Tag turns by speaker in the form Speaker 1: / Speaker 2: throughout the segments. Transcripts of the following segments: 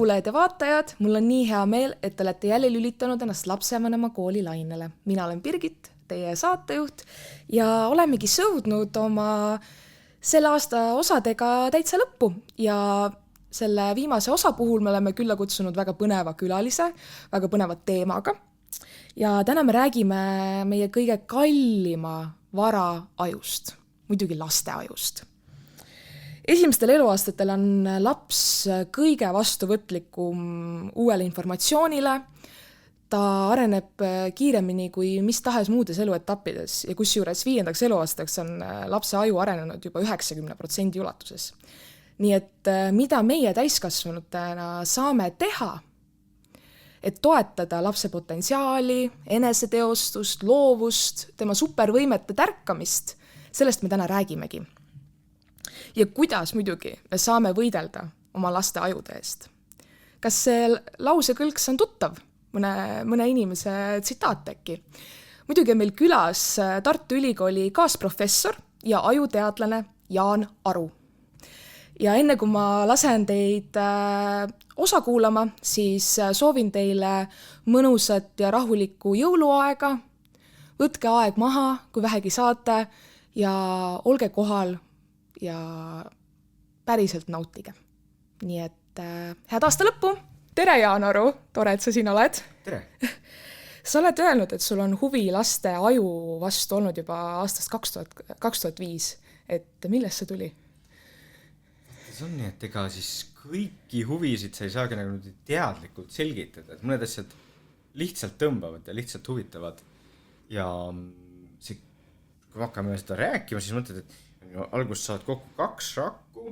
Speaker 1: kuulajad ja vaatajad, mul on nii hea meel, et te olete jälle lülitanud ennast lapsevanema kooli lainele. Mina olen Birgit, teie saatejuht ja olemegi sõudnud oma selle aasta osadega täitsa lõppu ja selle viimase osa puhul me oleme külla kutsunud väga põneva külalise, väga põneva teemaga ja täna me räägime meie kõige kallima vara ajust, muidugi laste ajust. Esimestel eluaastatel on laps kõige vastuvõtlikum uuele informatsioonile, ta areneb kiiremini kui mis tahes muudes eluetappides ja kusjuures 5. eluaastaks on lapse aju arenenud juba 90% ulatuses. Nii et mida meie täiskasvanutena saame teha, et toetada lapse potentsiaali, eneseteostust, loovust, tema supervõimete tärkamist, sellest me täna räägimegi. Ja kuidas muidugi me saame võidelda oma laste ajude eest? Kas see lausekõlks on tuttav? Mõne inimese tsitaat äkki. Muidugi on meil külas Tartu Ülikooli kaasprofessor ja ajuteadlane Jaan Aru. Ja enne kui ma lasen teid osa kuulama, siis soovin teile mõnusat ja rahulikku jõuluaega. Võtke aeg maha, kui vähegi saate ja olge kohal ja päriselt nautige. Nii et head aasta lõppu! Tere, Jaan Aru! Tore, et sa siin oled.
Speaker 2: Tere!
Speaker 1: Sa oled öelnud, et sul on huvi laste aju vastu olnud juba aastast 2005. Et millest see tuli?
Speaker 2: See on nii, et ega siis kõiki huvisid sa ei saagi nagu teadlikult selgitada. Et mõned asjad lihtsalt tõmbavad ja lihtsalt huvitavad. Ja see, kui hakkame seda rääkima, siis mõtled, et algust saad kokku 2 rakku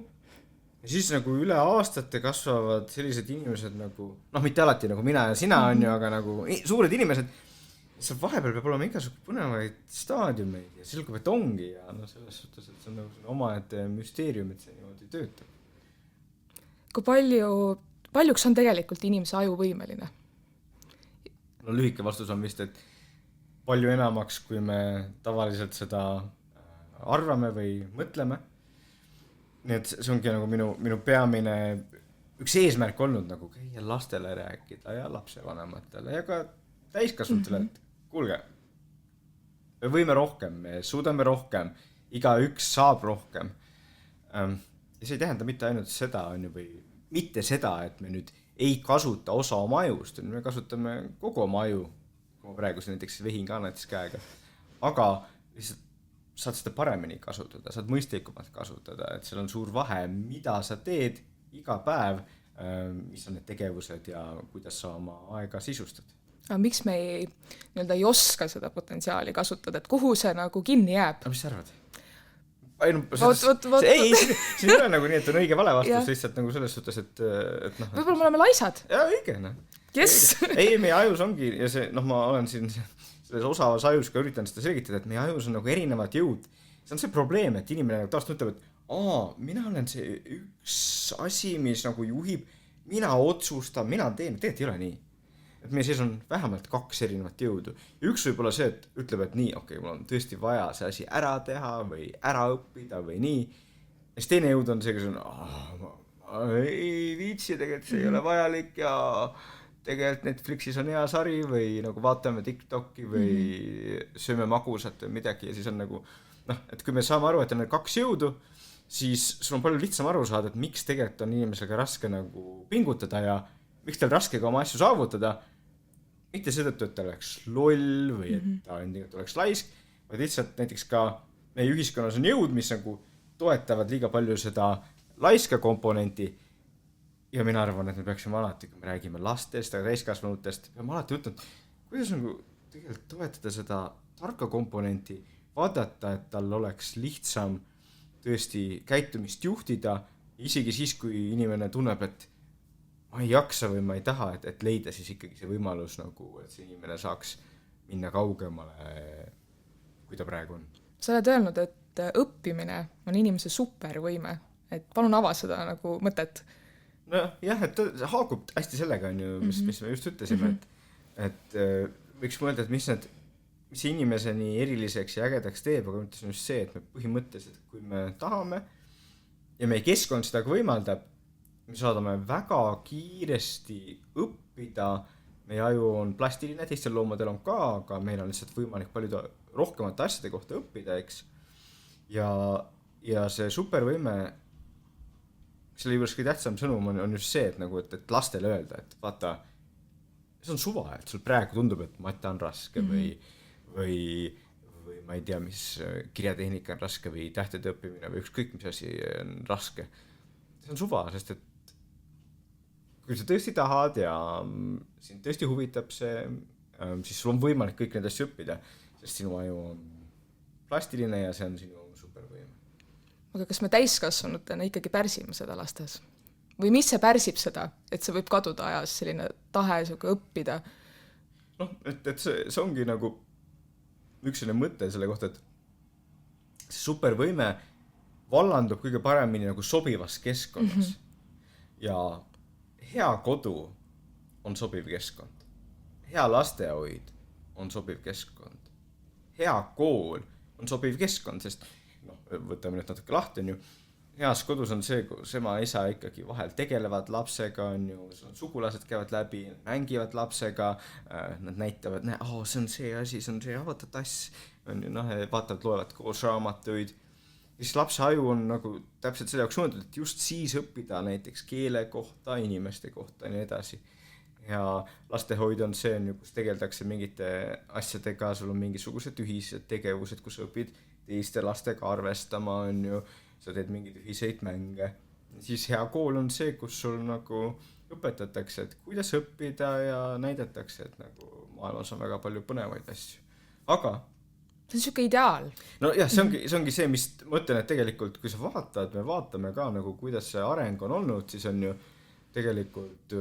Speaker 2: ja siis nagu üle aastate kasvavad sellised inimesed nagu, mitte alati nagu mina ja sina on ju, aga nagu suured inimesed, seal vahepeal peab olema igasugune põnevaid staadiumeid ja selgub, et ongi ja selles suhtes, et see on nagu omaette müsteerium, et see niimoodi töötab.
Speaker 1: Kui paljuks on tegelikult inimese aju võimeline?
Speaker 2: Lühike vastus on vist, et palju enamaks, kui me tavaliselt seda arvame või mõtleme. Nii et see ongi nagu minu peamine üks eesmärk olnud nagu käia lastele rääkida ja lapsevanematele ja ka täiskasvanutele, et kuulge, me võime rohkem, me suudame rohkem, igaüks saab rohkem. Ja see ei tähenda mitte ainult seda, või mitte seda, et me nüüd ei kasuta osa oma ajust, me kasutame kogu oma aju, kui ma praegu näiteks vehin ka näiteks käega, aga lihtsalt saad seda paremini kasutada, saad mõistlikumalt kasutada, et seal on suur vahe, mida sa teed iga päev, mis on need tegevused ja kuidas sa oma aega sisustad.
Speaker 1: Aga miks me ei oska seda potentsiaali kasutada, et kuhu see nagu kinni jääb?
Speaker 2: Mis sa arvad? Ei, siin ei ole nagu nii, et on õige vale vastus, lihtsalt nagu selles suhtes, et
Speaker 1: võib-olla me oleme laisad.
Speaker 2: Ja õige,
Speaker 1: Yes.
Speaker 2: Ei, meie ajus ongi, ja see, ma olen siin selles osavas ajus ka üritan seda selgitada, et meie ajus on nagu erinevad jõud. See on see probleem, et inimene nagu taas ütleb, et mina olen see üks asi, mis nagu juhib, mina otsustan, mina teen, tegelikult ei ole nii. Et meie sees on vähemalt 2 erinevat jõudu. Ja üks võib olla see, et ütleb, et nii, mul on tõesti vaja see asi ära teha või ära õppida või nii. Ja siis teine jõud on see, kes on, ei viitsi, tegelikult see ei ole vajalik ja tegelikult Netflixis on hea sari või nagu vaatame TikToki või sööme magusat või midagi ja siis on nagu, et kui me saame aru, et on 2 jõudu, siis sul on palju lihtsam aru saada, et miks tegelikult on inimesega raske nagu pingutada ja miks tal raske ka oma asju saavutada. Mitte seetõttu, et ta oleks loll või et ta oleks laisk, vaid lihtsalt näiteks ka meie ühiskonnas on jõud, mis nagu toetavad liiga palju seda laiska komponenti. Ja mina arvan, et me peaksime alati, kui me räägime lastest ja täiskasvanutest, peame alati ütlema, kuidas nagu tegelikult toetada seda tarka komponenti, vaadata, et tal oleks lihtsam tõesti käitumist juhtida, isegi siis, kui inimene tunneb, et ma ei jaksa või ma ei taha, et leida siis ikkagi see võimalus, nagu, et see inimene saaks minna kaugemale, kui ta praegu on.
Speaker 1: Sa oled öelnud, et õppimine on inimese supervõime, et palun ava seda nagu mõtet.
Speaker 2: Jah, et see haakub hästi sellega, on ju, mis me just ütlesime, et võiks mõelda, et mis inimese nii eriliseks ja ägedaks teeb, aga ütlesin just see, et me põhimõtteliselt, kui me tahame ja meie keskkond seda võimaldab, me saadame väga kiiresti õppida, meie aju on plastiline, teistel loomadel on ka, aga meil on lihtsalt võimalik palju rohkemate asjade kohta õppida, eks. Ja see supervõime, selle juures kõige tähtsam sõnum on just see, et nagu, et lastele öelda, et vaata, see on suva, et sul praegu tundub, et mate on raske või ma ei tea, mis kirjatehnika on raske või tähtede õppimine või ükskõik mis asi on raske. See on suva, sest et kui sa tõesti tahad ja sind tõesti huvitab see, siis sul on võimalik kõik need asju õppida, sest sinu aju on plastiline ja see on sinu supervõime.
Speaker 1: Aga kas me täiskasvanutena ikkagi pärsime seda lastes? Või mis see pärsib seda, et see võib kaduda ajas, selline tahe õppida?
Speaker 2: Noh, et see ongi nagu üks selline mõte selle kohta, et see supervõime vallandub kõige paremini nagu sobivas keskkonnas. Ja hea kodu on sobiv keskkond. Hea lastehoid on sobiv keskkond. Hea kool on sobiv keskkond, sest võtame nüüd natuke lahti, on ju. Heas kodus on see, kus ema ja isa ikkagi vahel tegelevad lapsega, on ju, sugulased käivad läbi, mängivad lapsega, nad näitavad, see on see asi, see on see avata tass, on ju, vaatavad, loevad koos raamatuid. Siis lapse aju on nagu täpselt selle jaoks mõeldud, et just siis õppida näiteks keele kohta, inimeste kohta ja nii edasi. Ja lastehoid on see, kus tegeldakse mingite asjadega, sul on mingisugused ühised tegevused, kus õpid teiste lastega arvestama, on ju, sa teed mingeid ühiseid mänge. Siis hea kool on see, kus sul nagu õpetatakse, et kuidas õppida ja näidatakse, et nagu maailmas on väga palju põnevaid asju. Aga
Speaker 1: see on siuke ideaal.
Speaker 2: No jah, see ongi see, mis mõtlen, et tegelikult kui sa vaatad, me vaatame ka nagu kuidas see areng on olnud, siis on ju tegelikult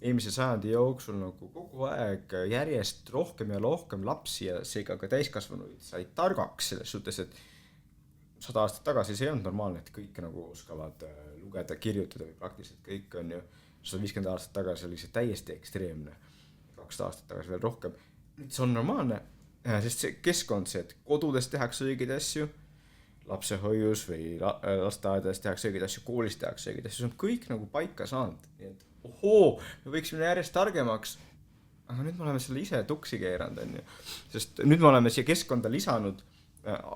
Speaker 2: eelmise sajandi jooksul nagu kogu aeg järjest rohkem ja rohkem lapsi ja seega ka täiskasvanuid said targaks selles suhtes, et 100 aastat tagasi see ei olnud normaalne, et kõik nagu oskavad lugeda, kirjutada või praktiliselt kõik on ju 150 aastat tagasi oli see täiesti ekstreemne, 200 aastat tagasi veel rohkem. Nüüd see on normaalne, sest see keskkond see, et kodudes tehakse õigeid asju, lapsehoius või lasteaedades tehakse õigeid asju, koolis tehakse õigeid asju, see on kõik nagu paika saanud. Nii et me võiksime järjest targemaks, aga nüüd me oleme selle ise tuksi keeranud, on ju. Sest nüüd me oleme siia keskkonda lisanud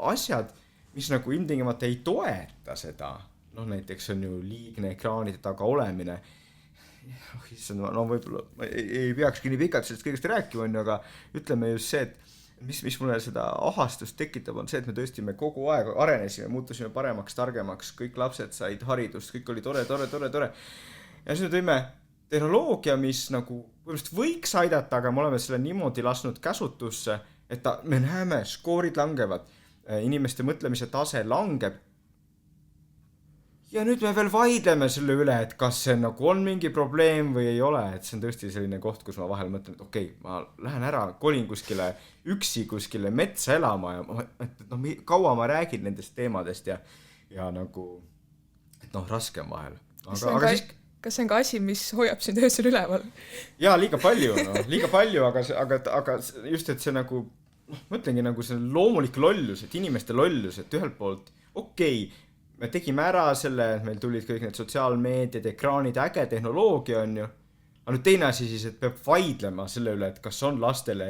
Speaker 2: asjad, mis nagu ilmtingimata ei toeta seda, näiteks on ju liigne ekraanide taga olemine, võib-olla ei peakski nii pikalt sellest kõigest rääkima, on ju, aga ütleme just see, et mis mulle seda ahastust tekitab, on see, et me kogu aeg arenesime, muutusime paremaks, targemaks, kõik lapsed said haridust, kõik oli tore. Ja siis me tõime tehnoloogia, mis nagu võiks aidata, aga me oleme selle niimoodi lasknud käsutusse, et me näeme, skoorid langevad, inimeste mõtlemise tase langeb. Ja nüüd me veel vaidleme selle üle, et kas see nagu on mingi probleem või ei ole, et see on tõesti selline koht, kus ma vahel mõtlen, et okei, ma lähen ära, kolin kuskile metsa elama ja kaua ma räägin nendest teemadest ja nagu, et raske on vahel.
Speaker 1: Kas see on ka asi, mis hoiab sind öösel üleval?
Speaker 2: Jaa, liiga palju, aga just, et see nagu, mõtlengi nagu see loomulik lollus, et inimeste lollus, et ühelt poolt, me tegime ära selle, et meil tulid kõik need sotsiaalmeediad, ekraanid, äge tehnoloogia on ju, aga nüüd teine asi siis, et peab vaidlema selle üle, et kas on lastele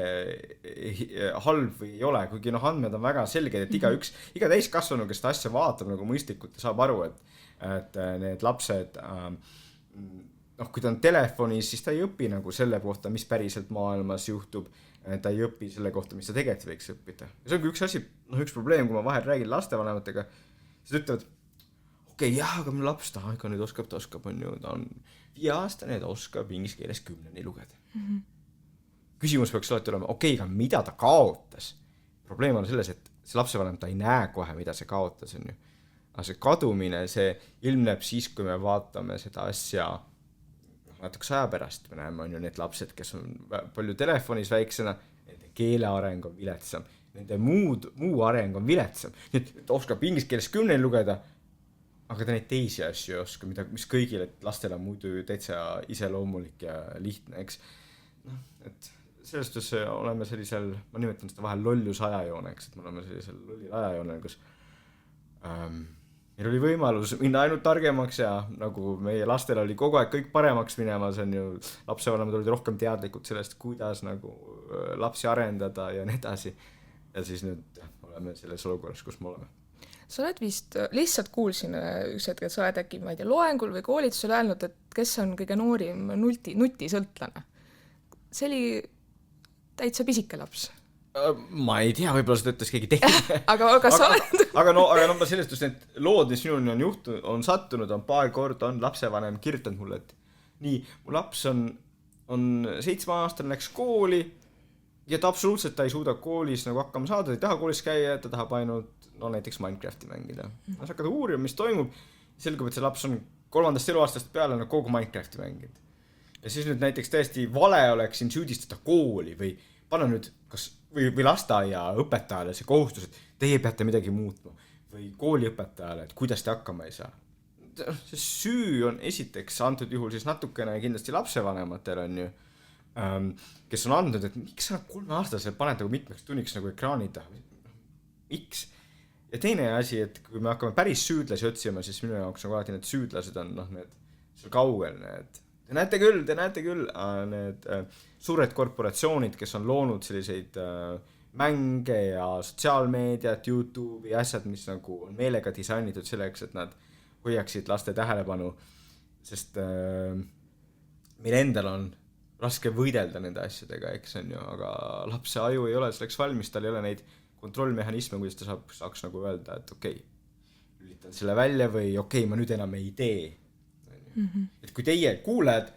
Speaker 2: halb või ei ole, kuigi andmed on väga selged, et iga täiskasvanu, kes seda asja vaatab nagu mõistlikult ja saab aru, et need lapsed kui ta on telefonis, siis ta ei õpi nagu selle kohta, mis päriselt maailmas juhtub, ta ei õpi selle kohta, mis ta tegelikult võiks õppida. Ja see ongi üks asi, üks probleem, kui ma vahel räägin lastevanematega, siis ütlevad, aga mu laps ta nüüd oskab, on ju, ta on 5 aastane, ta oskab inglise keeles 10 lugeda. Küsimus peaks alati olema, aga mida ta kaotas? Probleem on selles, et see lapsevanem ta ei näe kohe, mida see kaotas, on ju. Aga see kadumine, see ilmneb siis, kui me vaatame seda asja natuke aja pärast, me näeme, on ju need lapsed, kes on palju telefonis väiksena, nende keele areng on viletsam, nende muu areng on viletsam, nii et oskab inglise keeles 10 lugeda, aga ta neid teisi asju ei oska, mis kõigile lastele on muidu täitsa iseloomulik ja lihtne, eks. Et sellest suhtes oleme sellisel, ma nimetan seda vahel lollus ajajooneks, et me oleme sellisel lollil ajajoonel, kus meil oli võimalus minna ainult targemaks ja nagu meie lastel oli kogu aeg kõik paremaks minema, see on ju, lapsevanemad olid rohkem teadlikud sellest, kuidas nagu lapsi arendada ja nii edasi. Ja siis nüüd oleme selles olukorras, kus me oleme.
Speaker 1: Sa oled vist, lihtsalt kuulsin üks hetk, et sa oled äkki, ma ei tea, loengul või koolitusel öelnud, et kes on kõige noorim nutisõltlane. See oli täitsa pisike laps.
Speaker 2: Ma ei tea, võib-olla seda ütles keegi tehti.
Speaker 1: aga sa oled...
Speaker 2: aga no ma sellest just need lood, mis minuni on sattunud, on paar korda on lapsevanem kirjutanud mulle, et nii, mu laps on 7-aastane, läks kooli ja ta absoluutselt ta ei suuda koolis nagu hakkama saada, ta ei taha koolis käia, ta tahab ainult näiteks Minecrafti mängida. Sa hakkad uurima, mis toimub, selgub, et see laps on 3. eluaastast peale kogu Minecrafti mängid. Ja siis nüüd näiteks täiesti vale oleks siin süüdistada kooli või panna nüüd või lasteaia õpetajale see kohustus, et teie peate midagi muutma või kooliõpetajale, et kuidas te hakkama ei saa. See süü on esiteks antud juhul siis natukene kindlasti lapsevanematel on ju, kes on andnud, et miks sa 3-aastasele paned nagu mitmeks tunniks nagu ekraani taha, miks? Ja teine asi, et kui me hakkame päris süüdlasi otsima, siis minu jaoks nagu alati need süüdlased on need seal kaugel, te näete küll need suured korporatsioonid, kes on loonud selliseid mänge ja sotsiaalmeediat, YouTube'i ja asjad, mis nagu on meelega disainitud selleks, et nad hoiaksid laste tähelepanu, sest meil endal on raske võidelda nende asjadega, eks on ju, aga lapse aju ei ole selleks valmis, tal ei ole neid kontrollmehhanisme, kuidas ta saaks nagu öelda, et okei, lülitan selle välja või okei, ma nüüd enam ei tee. Et kui teie kuuled,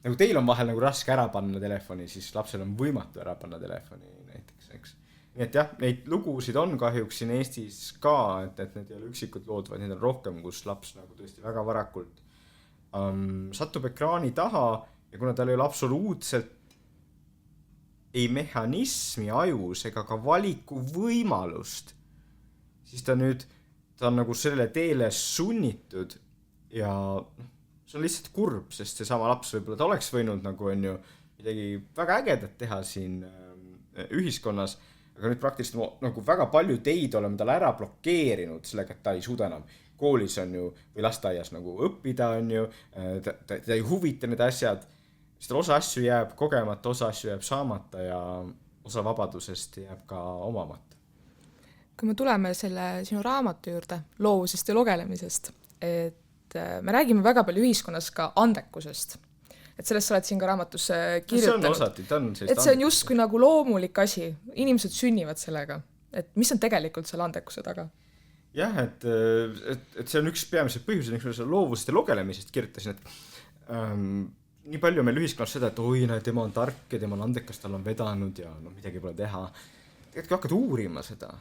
Speaker 2: nagu teil on vahel nagu raske ära panna telefoni, siis lapsel on võimatu ära panna telefoni näiteks, eks. Nii et jah, neid lugusid on kahjuks siin Eestis ka, et need ei ole üksikud lood, vaid need on rohkem, kus laps nagu tõesti väga varakult satub ekraani taha ja kuna tal ei ole absoluutselt ei mehhanismi ajus ega ka valiku võimalust, siis ta on nagu selle teele sunnitud ja see on lihtsalt kurb, sest see sama laps võib-olla ta oleks võinud nagu on ju midagi väga ägedat teha siin ühiskonnas, aga nüüd praktiliselt nagu väga palju teid oleme talle ära blokeerinud sellega, et ta ei suuda enam koolis on ju või lasteaias nagu õppida on ju, ta ei huvita need asjad, sest osa asju jääb kogemata, osa asju jääb saamata ja osa vabadusest jääb ka omamata.
Speaker 1: Kui me tuleme selle sinu raamatu juurde, loovusest ja lugelemisest, et me räägime väga palju ühiskonnas ka andekusest. Et sellest sa oled siin ka raamatus kirjutanud.
Speaker 2: See on osati,
Speaker 1: et see on justkui nagu loomulik asi, inimesed sünnivad sellega. Et mis on tegelikult selle andekuse taga?
Speaker 2: Jah, et see on üks peamised põhjused, miks ma loovusest ja lugelemisest kirjutasin, et nii palju meil ühiskonnas seda, et oi, tema on tark ja tema on andekas, tal on vedanud ja midagi pole teha. Tegelikult kui hakkad uurima seda,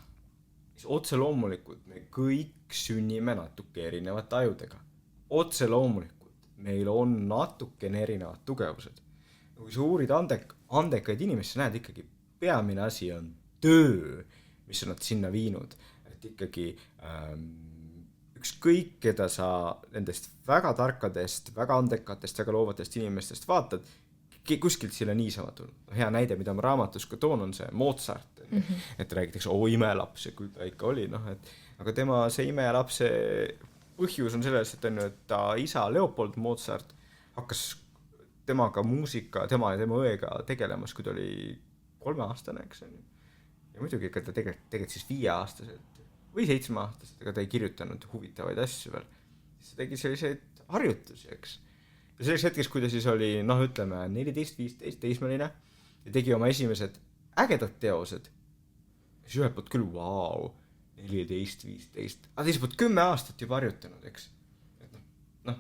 Speaker 2: siis otse loomulikult me kõik sünnime natuke erinevate ajudega. Otse loomulikult meil on natukene erinevad tugevused. Kui sa uurid andekaid inimesi, sa näed ikkagi peamine asi on töö, mis on nad sinna viinud. Et ikkagi ükskõik, keda sa nendest väga tarkadest, väga andekatest, väga loovatest inimestest vaatad, kuskilt sille niisama tulnud. Hea näide, mida ma raamatus ka toon, on see Mozart. Et räägitakse, imelaps ja kui ta ikka oli. Aga tema see imelapse põhjus on selles, et ta isa Leopold Mozart hakkas temaga muusika, tema ja tema õega tegelemas, kui ta oli 3-aastane, eks on ju. Ja muidugi ikka ta tegelikult siis 5-aastaselt või 7-aastaselt, aga ta ei kirjutanud huvitavaid asju veel. Siis ta tegi selliseid harjutusi, eks. Ja selleks hetkes, kui ta siis oli, ütleme, 14-15 teismeline ja tegi oma esimesed ägedad teosed, siis ühelt poolt küll, 14-15, aga teiselt poolt 10 aastat juba harjutanud, eks.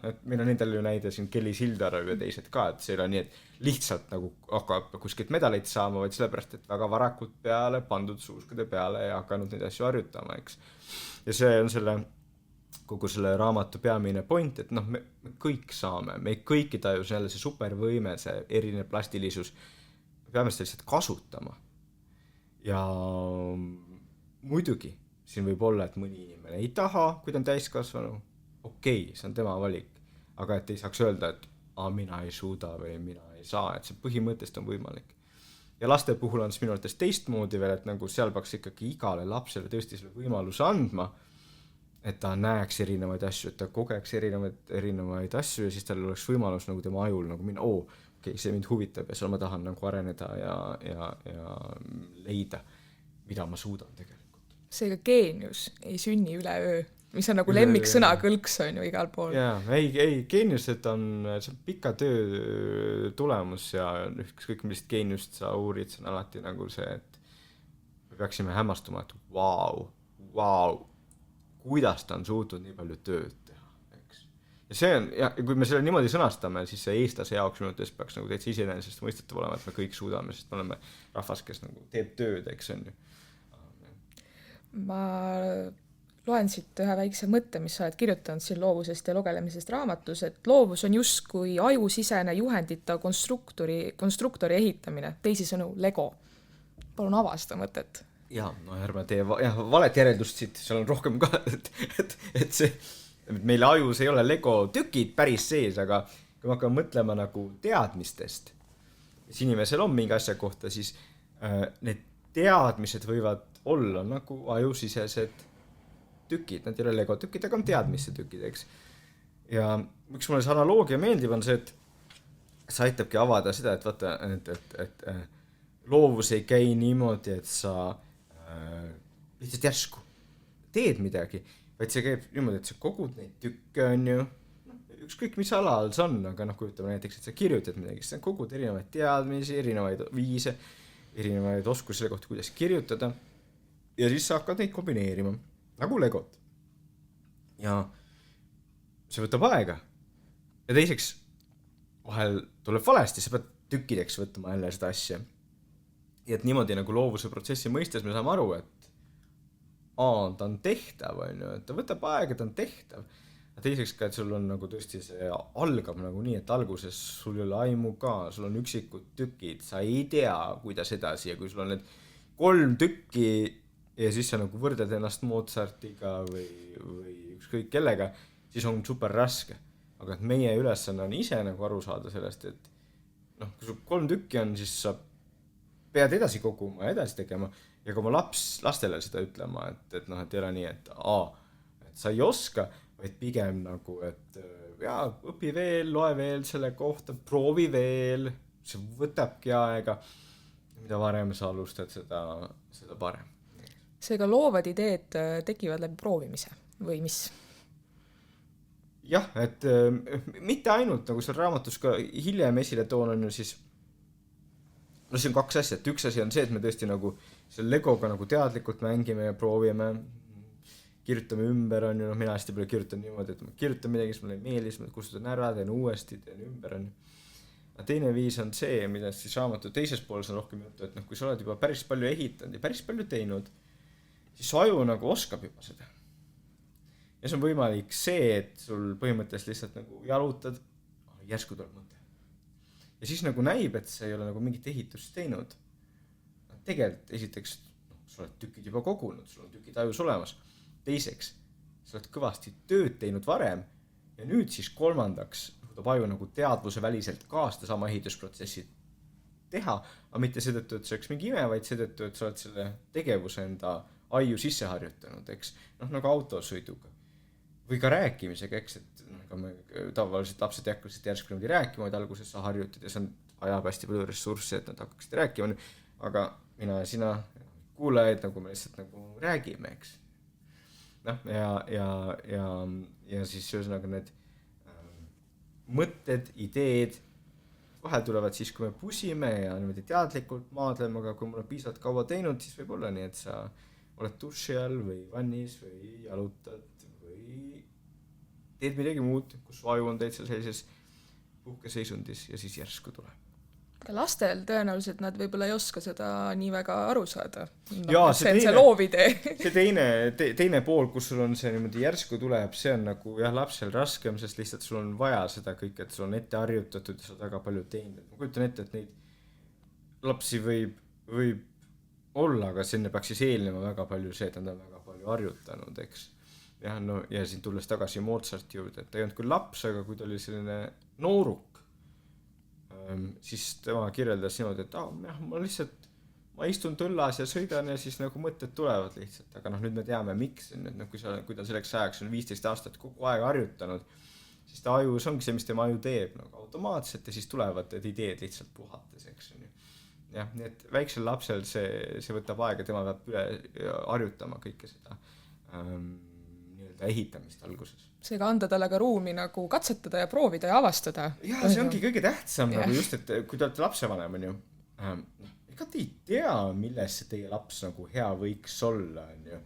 Speaker 2: Et meil on endal ju näide siin Kelly Sildaru ja teised ka, et see ei ole nii, et lihtsalt nagu hakkab kuskilt medaleid saama, vaid sellepärast, et väga varakult peale pandud suuskade peale ja hakanud neid asju harjutama, eks. Ja see on kogu selle raamatu peamine point, et me kõik saame, me kõik ei taju jälle see supervõime, see erinev plastilisus, me peame seda lihtsalt kasutama. Ja muidugi siin võib olla, et mõni inimene ei taha, kui ta on täiskasvanu, okei, see on tema valik, aga et ei saaks öelda, et mina ei suuda või mina ei saa, et see põhimõttest on võimalik. Ja laste puhul on siis minu arvates teistmoodi veel, et nagu seal peaks ikkagi igale lapsele tõesti selle võimaluse andma et ta näeks erinevaid asju, et ta kogeks erinevaid asju ja siis tal oleks võimalus nagu tema ajul nagu minna, okei, see mind huvitab ja seal ma tahan nagu areneda ja leida, mida ma suudan tegelikult.
Speaker 1: Seega geenius ei sünni üleöö, mis on nagu lemmiksõna kõlks on ju igal pool.
Speaker 2: Jaa, ei, geeniused see on pika töö tulemus ja ükskõik millist geeniust sa uurid, see on alati nagu see, et me peaksime hämmastuma, et vau, kuidas ta on suutnud nii palju tööd teha, eks. Ja see on, ja kui me selle niimoodi sõnastame, siis see eestlase jaoks minu mõttes peaks nagu täitsa iseenesest mõistetav olema, et me kõik suudame, sest me oleme rahvas, kes nagu teeb tööd, eks on ju.
Speaker 1: Ma loen siit ühe väikse mõtte, mis sa oled kirjutanud siin loovusest ja lugelemisest raamatus, et loovus on justkui ajusisene juhendita konstruktori ehitamine, teisisõnu Lego. Palun ava seda mõtet.
Speaker 2: Jaa, no ärme tee valet järeldust siit, seal on rohkem ka, et see, meil ajus ei ole Lego tükid päris sees, aga kui me hakkame mõtlema nagu teadmistest, siis inimesel on mingi asja kohta, siis need teadmised võivad olla nagu ajusisesed tükid, nad ei ole Lego tükid, aga on teadmiste tükid, eks. Ja miks mulle see analoogia meeldib, on see, et see aitabki avada seda, et vaata, et loovus ei käi niimoodi, et sa lihtsalt järsku teed midagi, vaid see käib niimoodi, et sa kogud neid tükke, on ju, ükskõik mis alal see on, aga noh, kujutame näiteks, et sa kirjutad midagi, sa kogud erinevaid teadmisi, erinevaid viise, erinevaid oskusi selle kohta, kuidas kirjutada ja siis sa hakkad neid kombineerima, nagu Legot. Ja see võtab aega. Ja teiseks, vahel tuleb valesti, sa pead tükkideks võtma jälle seda asja. Ja et niimoodi nagu loovuse protsessi mõistes me saame aru, et ta on tehtav, on ju, et ta võtab aega, ta on tehtav. Ja teiseks ka, et sul on nagu tõesti see algab nagu nii, et alguses sul ei ole aimu ka, sul on üksikud tükid, sa ei tea, kuidas edasi ja kui sul on need 3 tükki ja siis sa nagu võrdled ennast Mozartiga või ükskõik kellega, siis on super raske. Aga et meie ülesanne on ise nagu aru saada sellest, et noh, kui sul 3 tükki on, siis sa pead edasi koguma ja edasi tegema ja kui oma lastele seda ütlema, et noh, et ei ole nii, et sa ei oska, vaid pigem nagu, et õpi veel, loe veel selle kohta, proovi veel, see võtabki aega, mida varem sa alustad, seda parem.
Speaker 1: Seega loovad ideed tekivad läbi proovimise või mis?
Speaker 2: Jah, et mitte ainult, nagu seal raamatus ka hiljem esile toon on ju siis, no see on 2 asja, et üks asi on see, et me tõesti nagu selle Legoga nagu teadlikult mängime ja proovime, kirjutame ümber, on ju, noh, mina hästi palju kirjutan niimoodi, et ma kirjutan midagi, siis mulle ei meeli, siis ma kustutan ära, teen uuesti, teen ümber, on ju. Aga teine viis on see, mida siis raamatu teises pooles on rohkem juttu, et noh, kui sa oled juba päris palju ehitanud ja päris palju teinud, siis su aju nagu oskab juba seda. Ja see on võimalik see, et sul põhimõtteliselt lihtsalt nagu jalutad, järsku tuleb mõte. Ja siis nagu näib, et sa ei ole nagu mingit ehitust teinud. Tegelikult esiteks, sa oled tükid juba kogunud, sul on tükid ajus olemas. Teiseks, sa oled kõvasti tööd teinud varem ja nüüd siis kolmandaks suudab aju nagu teadvuse väliselt kaasta sama ehitusprotsessi teha, aga mitte seetõttu, et see oleks mingi ime, vaid seetõttu, et sa oled selle tegevuse enda aju sisse harjutanud, eks, noh nagu autosõiduga või ka rääkimisega, eks, et me tavaliselt lapsed jäkkusid järsku niimoodi rääkima, et alguses sa harjutad ja see ajab hästi palju ressurssi, et nad hakkaksid rääkima, aga mina ja sina kuulajaid nagu me lihtsalt nagu räägime, eks. Noh, ja siis ühesõnaga need mõtted, ideed vahel tulevad siis, kui me pusime ja niimoodi teadlikult maadleme, aga kui mul on piisavalt kaua teinud, siis võib olla nii, et sa oled duši all või vannis või jalutad või teed midagi muud, kus aju on täitsa sellises puhkeseisundis ja siis järsku tuleb.
Speaker 1: Aga lastel tõenäoliselt nad võib-olla ei oska seda nii väga aru saada.
Speaker 2: Jaa,
Speaker 1: see loovide.
Speaker 2: See teine pool, kus sul on see niimoodi järsku tuleb, see on nagu jah, lapsel raskem, sest lihtsalt sul on vaja seda kõik, et sul on ette harjutatud ja sa oled väga palju teinud. Ma kujutan ette, et neid lapsi võib olla, aga sinna peaks siis eelnema väga palju see, et nad on väga palju harjutanud, eks. Ja, no, ja siin tulles tagasi Mozarti juurde, et ta ei olnud küll laps, aga kui ta oli selline nooruk, siis tema kirjeldas niimoodi, et ma lihtsalt ma istun tõllas ja sõidan ja siis nagu mõtted tulevad lihtsalt, aga nüüd me teame, miks, kui ta selleks ajaks on 15 aastat kogu aeg harjutanud, siis ta ajus ongi see, mis tema aju teeb nagu automaatselt ja siis tulevad need ideed lihtsalt puhates, eks on ju. Jah, nii et väiksel lapsel see võtab aega, tema peab üle harjutama kõike seda nii-öelda ehitamist alguses.
Speaker 1: Seega anda talle ka ruumi nagu katsetada ja proovida ja avastada.
Speaker 2: Ja see ongi kõige tähtsam nagu just, et kui te olete lapsevanem on ju, ega te ei tea, milles see teie laps nagu hea võiks olla on ju.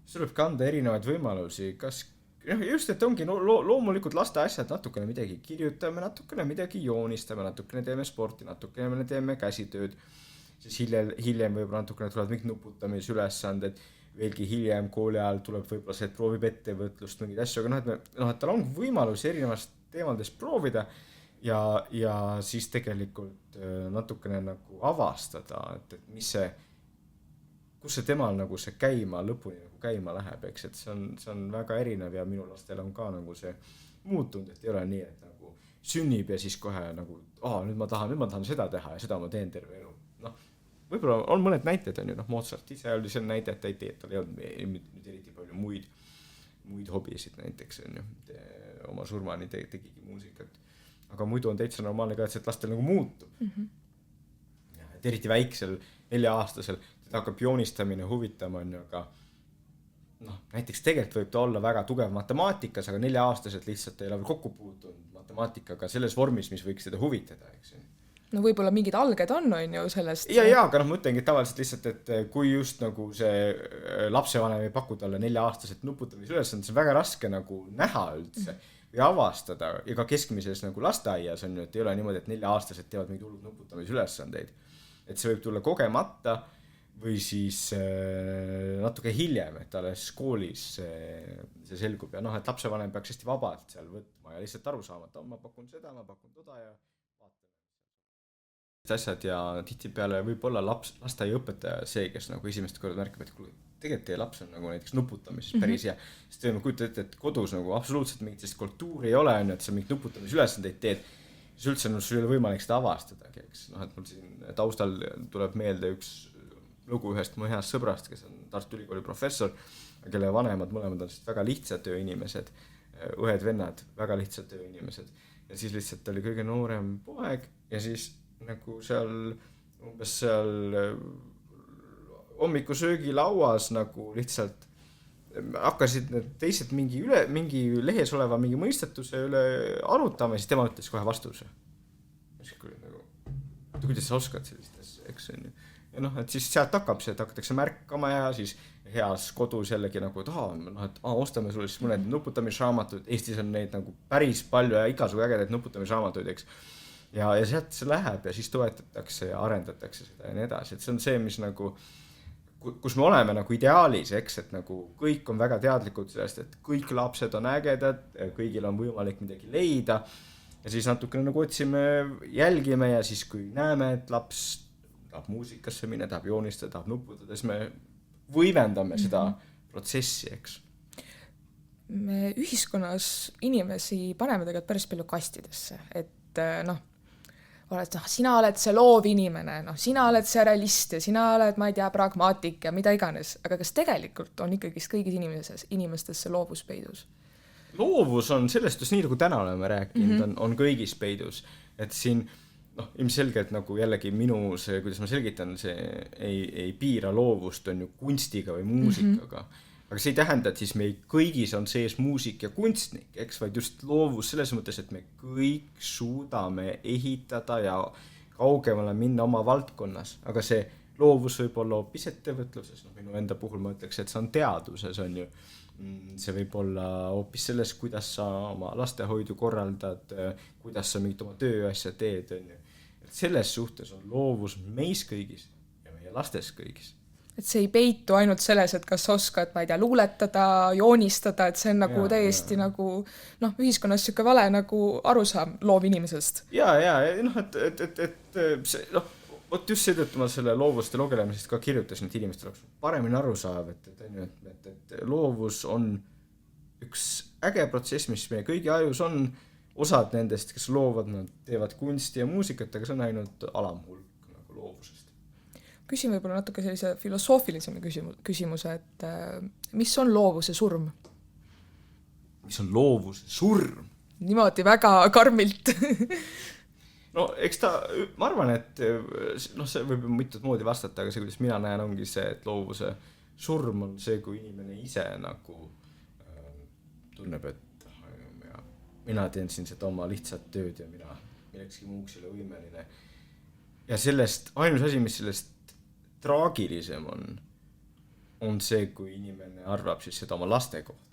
Speaker 2: See tuleb ka anda erinevaid võimalusi, kas just, et ongi loomulikult laste asjad, natukene midagi kirjutame, natukene midagi joonistame, natukene teeme sporti, natukene me teeme käsitööd, siis hiljem võib natukene tulevad mingid nuputamisülesanded, veelgi hiljem kooli ajal tuleb võib-olla see, et proovib ettevõtlust, mingid asju, aga et tal on võimalus erinevast teemaldest proovida ja siis tegelikult natukene nagu avastada, et mis see, kus see temal nagu see lõpuni nagu käima läheb, eks, et see on väga erinev ja minu lastel on ka nagu see muutunud, et ei ole nii, et nagu sünnib ja siis kohe nagu, nüüd ma tahan seda teha ja seda ma teen terve elu. Võib-olla on mõned näited, on ju, Mozart ise oli see näide, et ta ei tee, tal ei olnud eriti palju muid hobisid näiteks, on ju, oma surmani tegigi muusikat. Aga muidu on täitsa normaalne ka, et lastel nagu muutub. Ja, et eriti väiksel 4-aastasel, teda hakkab joonistamine huvitama, on ju, aga näiteks tegelikult võib ta olla väga tugev matemaatikas, aga 4-aastaselt lihtsalt ei ole veel kokku puutunud matemaatikaga selles vormis, mis võiks seda huvitada, eks ju.
Speaker 1: No võib-olla mingid alged on ju sellest.
Speaker 2: Ja, aga ma mõtlengi tavaliselt lihtsalt, et kui just nagu see lapsevanem ei paku talle 4-aastaselt nuputamisülesand, see on väga raske nagu näha üldse või avastada ja ka keskmises nagu lasteaias on ju, et ei ole niimoodi, et 4-aastaselt teevad mingid hullud nuputamisülesandeid. Et see võib tulla kogemata või siis natuke hiljem, et alles koolis see selgub ja et lapsevanem peaks hästi vabalt seal võtma ja lihtsalt aru saama, et ma pakun seda, ma pakun toda ja asjad ja tihtipeale võib olla lasteaiaõpetaja see, kes nagu esimest korda märkab, et tegelikult teie laps on nagu näiteks nuputamises päris hea. Sest ma kujutan ette, et kodus nagu absoluutselt mingit sellist kultuuri ei ole, et sa mingit nuputamisülesandeid teed, siis üldse sul ei ole võimalik seda avastadagi, eks. Et mul siin taustal tuleb meelde üks lugu ühest mu heast sõbrast, kes on Tartu Ülikooli professor, kelle vanemad mõlemad on väga lihtsad tööinimesed, õed-vennad, väga lihtsad tööinimesed. Ja siis lihtsalt oli kõige noorem poeg ja siis nagu umbes seal hommikusöögilauas nagu lihtsalt hakkasid need teised mingi lehes oleva mingi mõistatuse üle arutama ja siis tema ütles kohe vastuse. Kuidas sa oskad sellist asja, eks on ju. Ja et siis sealt hakkab see, et hakatakse märkama ja siis heas kodus jällegi nagu, et ostame sulle siis mõned nuputamisraamatud, Eestis on neid nagu päris palju ja igasugu ägedaid nuputamisraamatuid, eks. Ja sealt see läheb ja siis toetatakse ja arendatakse seda ja nii edasi, et see on see, mis nagu, kus me oleme nagu ideaalis, eks, et nagu kõik on väga teadlikud sellest, et kõik lapsed on ägedad, kõigil on võimalik midagi leida ja siis natukene nagu otsime, jälgime ja siis kui näeme, et laps tahab muusikasse minna, tahab joonistada, tahab nuputada, siis me võimendame seda protsessi, eks.
Speaker 1: Me ühiskonnas inimesi paneme tegelikult päris palju kastidesse, et sina oled see loov inimene, sina oled see realist ja sina oled, ma ei tea, pragmaatik ja mida iganes, aga kas tegelikult on ikkagi kõigis inimestes see loovus peidus?
Speaker 2: Loovus on sellest, nii nagu täna oleme rääkinud, on kõigis peidus, et siin ilmselgelt nagu jällegi minu see, kuidas ma selgitan, see ei piira loovust on ju kunstiga või muusikaga, aga see ei tähenda, et siis meil kõigis on sees muusik ja kunstnik, eks, vaid just loovus selles mõttes, et me kõik suudame ehitada ja kaugemale minna oma valdkonnas, aga see loovus võib olla hoopis ettevõtluses, minu enda puhul ma ütleks, et see on teaduses, on ju, see võib olla hoopis selles, kuidas sa oma lastehoidu korraldad, kuidas sa mingit oma tööasja teed, on ju. Et selles suhtes on loovus meis kõigis ja meie lastes kõigis.
Speaker 1: Et see ei peitu ainult selles, et kas oskad, ma ei tea, luuletada, joonistada, et see on nagu täiesti nagu, ühiskonnas siuke vale nagu arusaam loov inimesest.
Speaker 2: Et see, võt just seetõttu ma selle loovuste lugelemisest ka kirjutasin, et inimestel oleks paremini aru saab, et loovus on üks äge protsess, mis meie kõigi ajus on, osad nendest, kes loovad, nad teevad kunsti ja muusikat, aga see on ainult alamhulk nagu loovusest.
Speaker 1: küsin võib-olla natuke sellise filosoofilisema küsimuse, et mis on loovuse surm?
Speaker 2: Mis on loovuse surm?
Speaker 1: Niimoodi väga karmilt.
Speaker 2: No eks ta, ma arvan, et see võib mitut moodi vastata, aga see, kuidas mina näen, ongi see, et loovuse surm on see, kui inimene ise nagu tunneb, et mina teen siin seda oma lihtsat tööd ja mina millekski muuks ei ole võimeline. Ja sellest, ainus asi, mis sellest traagilisem on see, kui inimene arvab siis seda oma laste kohta.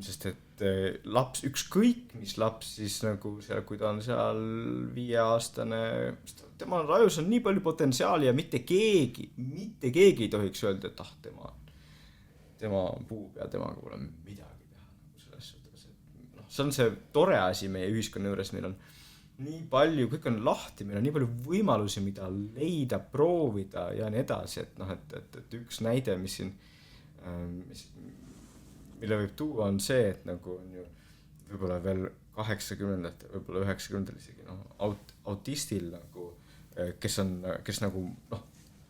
Speaker 2: Sest et laps, ükskõik mis laps siis nagu seal, kui ta on seal 5-aastane, tema rajus on nii palju potentsiaali ja mitte keegi ei tohiks öelda, et tema on puub ja temaga pole midagi teha. Selles suhtes, et see on see tore asi meie ühiskonna juures, meil on nii palju, kõik on lahti, meil on nii palju võimalusi, mida leida, proovida ja nii edasi, et üks näide, mis siin mille võib tuua, on see, et nagu on ju võib-olla veel 80-ndatel, võib-olla 90-ndatel isegi autistil nagu, kes nagu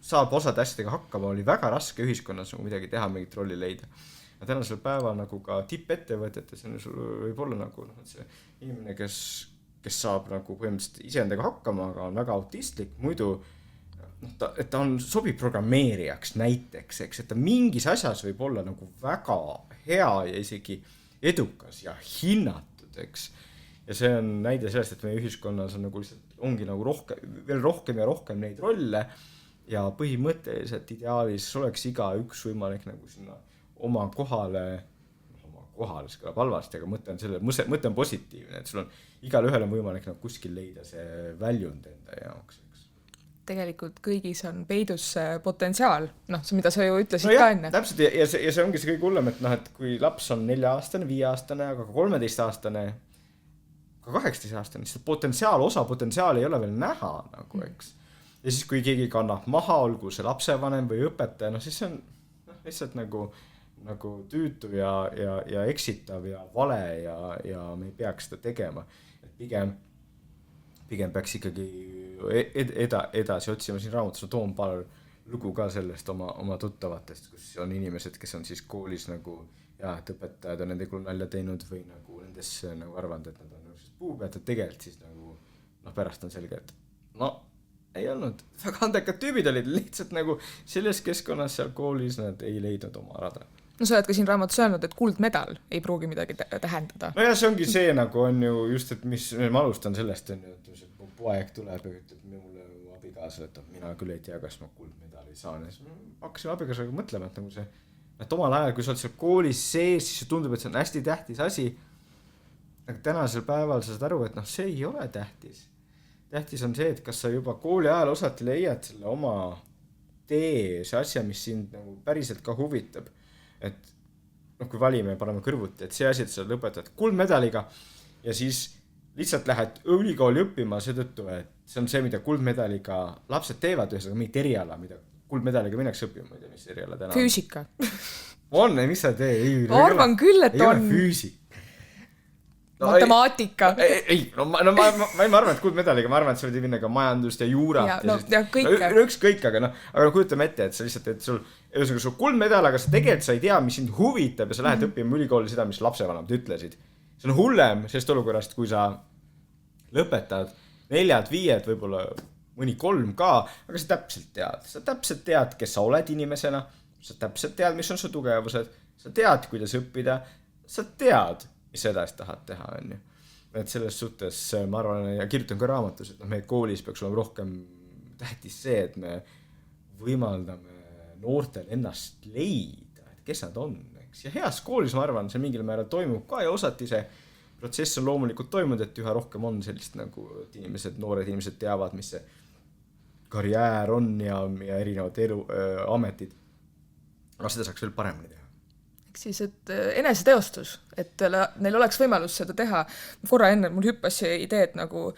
Speaker 2: saab osade asjadega hakkama, oli väga raske ühiskonnas nagu midagi teha, mingit rolli leida. Ja tänasel päeval nagu ka tippettevõtetes võib olla nagu see inimene, kes saab nagu põhimõtteliselt iseendaga hakkama, aga on väga autistlik, muidu et ta on sobib programmeerijaks näiteks, eks, et ta mingis asjas võib olla nagu väga hea ja isegi edukas ja hinnatud, eks. Ja see on näide sellest, et meie ühiskonnas on nagu lihtsalt, ongi nagu veel rohkem ja rohkem neid rolle ja põhimõtteliselt ideaalis oleks iga üks võimalik nagu sinna oma kohale, see kõlab halvasti, aga mõte on positiivne, et sul on igal ühel on võimalik nagu kuskil leida see väljund enda jaoks.
Speaker 1: Tegelikult kõigis on peidus potentsiaal, see mida sa ju ütlesid ka enne.
Speaker 2: Täpselt, ja see ongi see kõige hullem, et kui laps on 4-aastane, 5-aastane, aga ka 13-aastane, ka 18-aastane, siis osa potentsiaali ei ole veel näha, nagu, eks. Ja siis, kui keegi kannab maha, olgu see lapsevanem või õpetaja, siis see on lihtsalt nagu tüütu ja eksitav ja vale ja me ei peaks seda tegema. Et pigem peaks ikkagi edasi otsima siin raamatus, toon paar lugu ka sellest oma tuttavatest, kus on inimesed, kes on siis koolis nagu, et õpetajad on nende kulul nalja teinud või nagu nendesse nagu arvanud, et nad on puupead, et tegelikult siis nagu, pärast on selge, et ei olnud, väga andekad tüübid olid, lihtsalt nagu selles keskkonnas seal koolis nad ei leidnud oma rada.
Speaker 1: Sa oled ka siin raamatus öelnud, et kuldmedal ei pruugi midagi tähendada.
Speaker 2: Ja see ongi see nagu on ju just, et ma alustan sellest, et poeg tuleb ja ütleb mulle abikaasa, et mina küll ei tea, kas ma kuldmedali saan. Ja siis hakkasin abikaasaga mõtlema, et nagu see, et omal ajal, kui sa oled seal koolis sees, siis tundub, et see on hästi tähtis asi. Aga tänasel päeval sa saad aru, et see ei ole tähtis. Tähtis on see, et kas sa juba kooli ajal osati leiad selle oma tee, see asja, mis sind nagu päriselt ka huvitab. Et kui valime ja paneme kõrvuti, et see asi, et sa lõpetad kuldmedaliga ja siis lihtsalt lähed ülikooli õppima seetõttu, et see on see, mida kuldmedaliga lapsed teevad, ühesõnaga mingit eriala, mida kuldmedaliga minnakse õppima, ma ei tea, mis eriala täna on.
Speaker 1: Füüsika.
Speaker 2: On, mis sa tee?
Speaker 1: Ma arvan küll, et on.
Speaker 2: Ei ole füüsik.
Speaker 1: Matemaatika.
Speaker 2: Ma arvan, et kuldmedaliga, ma arvan, et sa võid minna ka majandust ja juurat.
Speaker 1: Ja kõike.
Speaker 2: Ükskõik, aga kujutame ette, et sa lihtsalt, et sul kuldmedal, aga sa tegelikult sa ei tea, mis sind huvitab ja sa lähed õppima ülikooli seda, mis lapsevanemad ütlesid. See on hullem sellest olukorrast, kui sa lõpetad 4-5, võib-olla mõni 3 ka, aga sa täpselt tead, kes sa oled inimesena, sa täpselt tead, mis on su tugevused, sa tead, kuidas õppida, sa tead, mis edasi tahad teha, on ju. Et selles suhtes ma arvan ja kirjutan ka raamatus, et meie koolis peaks olema rohkem tähtis see, et me võimaldame noortel ennast leida, et kes nad on, eks. Ja heas koolis, ma arvan, see mingil määral toimub ka ja osati see protsess on loomulikult toimunud, et üha rohkem on sellist nagu, et noored inimesed teavad, mis see karjäär on ja erinevad ametid. Aga seda saaks veel paremini teha.
Speaker 1: Eks siis, et eneseteostus, et neil oleks võimalus seda teha. Korra enne mul hüppas see idee, et nagu,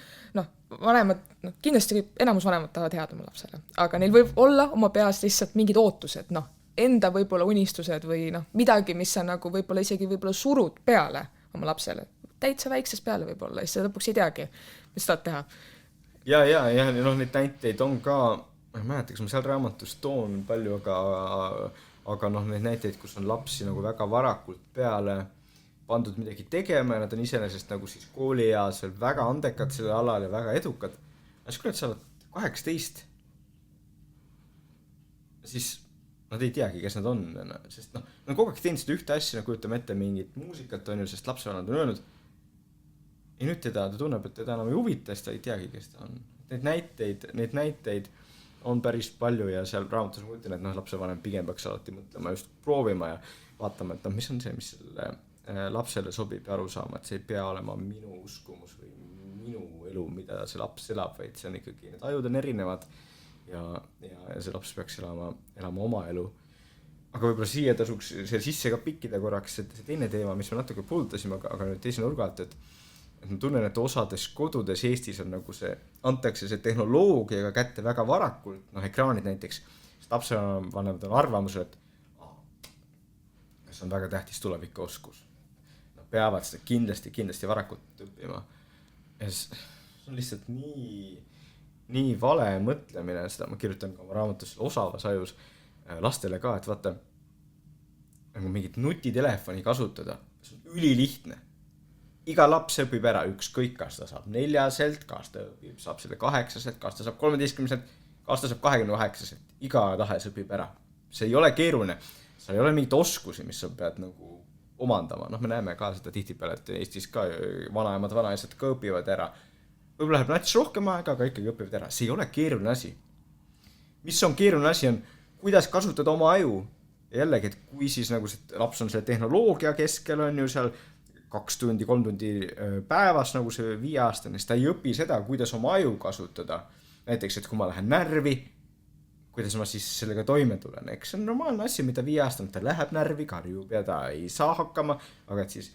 Speaker 1: vanemad, kindlasti enamus vanemad tahavad head oma lapsele, aga neil võib olla oma peas lihtsalt mingid ootused, enda võib-olla unistused või midagi, mis sa nagu võib-olla isegi surud peale oma lapsele. Täitsa väiksest peale võib-olla, siis lõpuks ei teagi, mis tahad teha.
Speaker 2: Ja neid näiteid on ka ma ei mäleta, kas ma seal raamatus toon palju, aga noh, neid näiteid, kus on lapsi nagu väga varakult peale pandud midagi tegema ja nad on iseenesest nagu siis koolieasel väga andekad sellel alal ja väga edukad. Aga siis kui nad saavad 18, siis nad ei teagi, kes nad on, sest noh, nad kogu aeg teinud seda ühte asja, kujutame ette mingit muusikat, on ju, sest lapsevanemad on öelnud, ja nüüd ta tunneb, et teda enam ei huvita, sest ta ei teagi, kes ta on. Neid näiteid on päris palju ja seal raamatus ma ütlen, et noh, lapsevanem pigem peaks alati mõtlema just proovima ja vaatama, et noh, mis on see, mis selle lapsele sobib ja aru saama, et see ei pea olema minu uskumus või minu elu, mida see laps elab, vaid see on ikkagi, need ajud on erinevad ja see laps peaks elama oma elu. Aga võib-olla siia tasuks see sisse ka pikkida korraks, et see teine teema, mis me natuke puudutasime, aga nüüd teise nurga alt, et ma tunnen, et osades kodudes Eestis on nagu see, antakse see tehnoloogiaga kätte väga varakult, noh ekraanid näiteks, sest lapsevanemad on arvamusel, et kas on väga tähtis tulevikuoskus. Nad peavad seda kindlasti varakult õppima. Ja see on lihtsalt nii vale mõtlemine, seda ma kirjutan ka oma raamatus osavas ajus lastele ka, et vaata, nagu mingit nutitelefoni kasutada, see on ülilihtne. Iga laps õpib ära, ükskõik, kas ta saab 4-selt, kas ta saab selle 8-selt, kas ta saab 13-selt, kas ta saab 28-selt, iga tahes õpib ära. See ei ole keeruline, seal ei ole mingit oskusi, mis sa pead nagu omandama. Noh, me näeme ka seda tihtipeale, et Eestis ka vanaemad, vanaisad ka õpivad ära. Võib-olla läheb nats rohkem aega, aga ikkagi õpivad ära. See ei ole keeruline asi. Mis on keeruline asi on, kuidas kasutada oma aju. Ja jällegi, et kui siis nagu see laps on selle tehnoloogia keskel, on ju seal 2 tundi, 3 tundi päevas, nagu see 5-aastane, siis ta ei õpi seda, kuidas oma aju kasutada. Näiteks, et kui ma lähen närvi, kuidas ma siis sellega toime tulen. Eks see on normaalne asi, mida 5-aastane, ta läheb närvi, karjub ja ta ei saa hakkama, aga et siis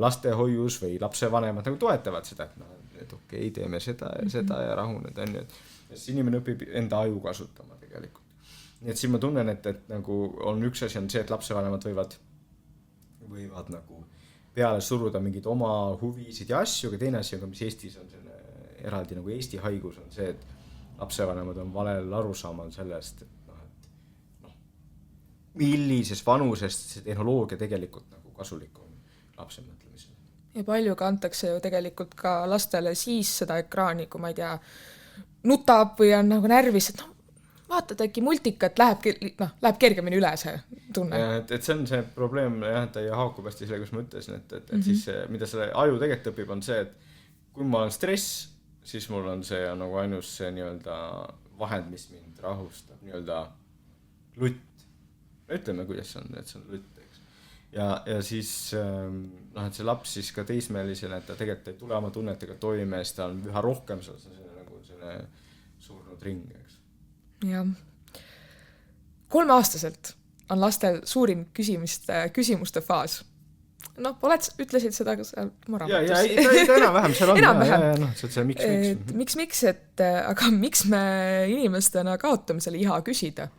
Speaker 2: lastehoius või lapsevanemad nagu toetavad seda, et okei, teeme seda ja rahuned, on ju. Et inimene õpib enda aju kasutama tegelikult. Nii et siin ma tunnen, et nagu on üks asi on see, et lapsevanemad võivad nagu peale suruda mingid oma huvisid ja asju, aga teine asi on ka, mis Eestis on selle eraldi nagu Eesti haigus on see, et lapsevanemad on valel arusaamal sellest, et millises vanusest see tehnoloogia tegelikult nagu kasulik on lapse mõtlemisel.
Speaker 1: Ja palju ka antakse ju tegelikult ka lastele siis seda ekraani, kui ma ei tea, nutab või on nagu närvis, et vaatad äkki multikat, läheb kergemini üle see tunne.
Speaker 2: Ja, et see on see probleem, jah, et ja haakub hästi selle, kus ma ütlesin, et siis mida selle aju tegelikult õpib on see, et kui ma olen stress, siis mul on see nagu ainus see nii-öelda vahend, mis mind rahustab, nii-öelda lutt. Ütleme, kuidas see on, et see on lutt, eks. Ja siis, et see laps siis ka teismelisena, et ta tegelikult ei tule oma tunnetega toime, siis ta on üha rohkem selline surnud ring, eks.
Speaker 1: Ja 3-aastaselt on lastel suurim küsimuste faas. Ütlesid seda ka seal oma raamatus.
Speaker 2: Ja enam-vähem seal on.
Speaker 1: Enam-vähem.
Speaker 2: Miks?
Speaker 1: Aga miks me inimestena kaotame selle iha küsida?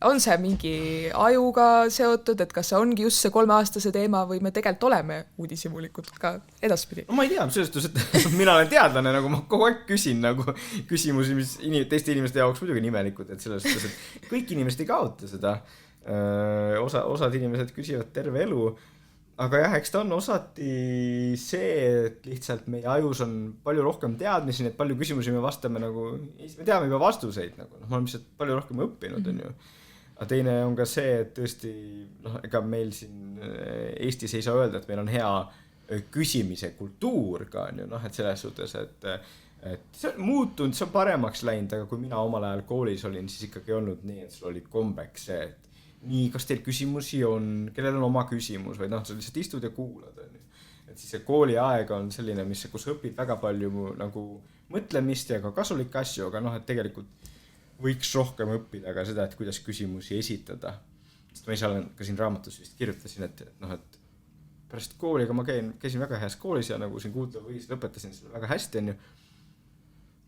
Speaker 1: On see mingi ajuga seotud, et kas see ongi just see 3-aastase teema või me tegelikult oleme uudishimulikud ka edaspidi?
Speaker 2: No ma ei tea, sellest, et mina olen teadlane, nagu ma kogu aeg küsin nagu küsimusi, mis teiste inimeste jaoks muidugi nimelikud, et sellest, et kõik inimesed ei kaota seda. Osad inimesed küsivad terve elu, aga jah, eks ta on osati see, et lihtsalt meie ajus on palju rohkem teadmisi, need palju küsimusi me vastame nagu, me teame juba vastuseid, nagu, ma olen lihtsalt palju rohkem õppinud, on ju. Aga teine on ka see, et tõesti, ega meil siin Eestis ei saa öelda, et meil on hea küsimise kultuur ka, on ju, et selles suhtes, et see on muutunud, see on paremaks läinud, aga kui mina omal ajal koolis olin, siis ikkagi olnud nii, et sul olid kombeks see, et nii, kas teil küsimusi on, kellel on oma küsimus, või sa lihtsalt istud ja kuulad, on ju. Et siis see kooliaeg on selline, kus õpid väga palju nagu mõtlemist ja ka kasulikke asju, aga et tegelikult võiks rohkem õppida ka seda, et kuidas küsimusi esitada. Sest ma ise olen ka siin raamatus vist kirjutasin, et pärast kooliga ma käisin väga heas koolis ja nagu siin kuulda võis lõpetasin selle väga hästi, on ju.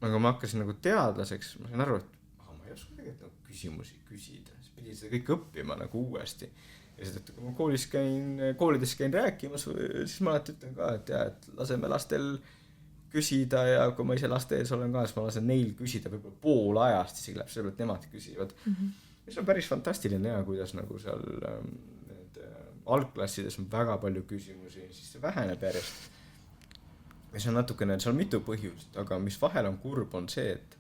Speaker 2: Aga ma hakkasin nagu teadlaseks, ma sain aru, et ma ei oska tegelikult küsimusi küsida. Siis pidi seda kõik õppima nagu uuesti. Ja seda, kui ma koolides käin rääkimas, siis ma alati ütlen ka, et laseme lastel küsida ja kui ma ise laste ees olen ka, siis ma lasen neil küsida võib-olla pool ajast, isegi läheb selle pealt nemad küsivad. Mis on päris fantastiline ja kuidas nagu seal need algklassides on väga palju küsimusi, siis see väheneb järjest. Mis on natukene, seal on mitu põhjust, aga mis vahel on kurb on see, et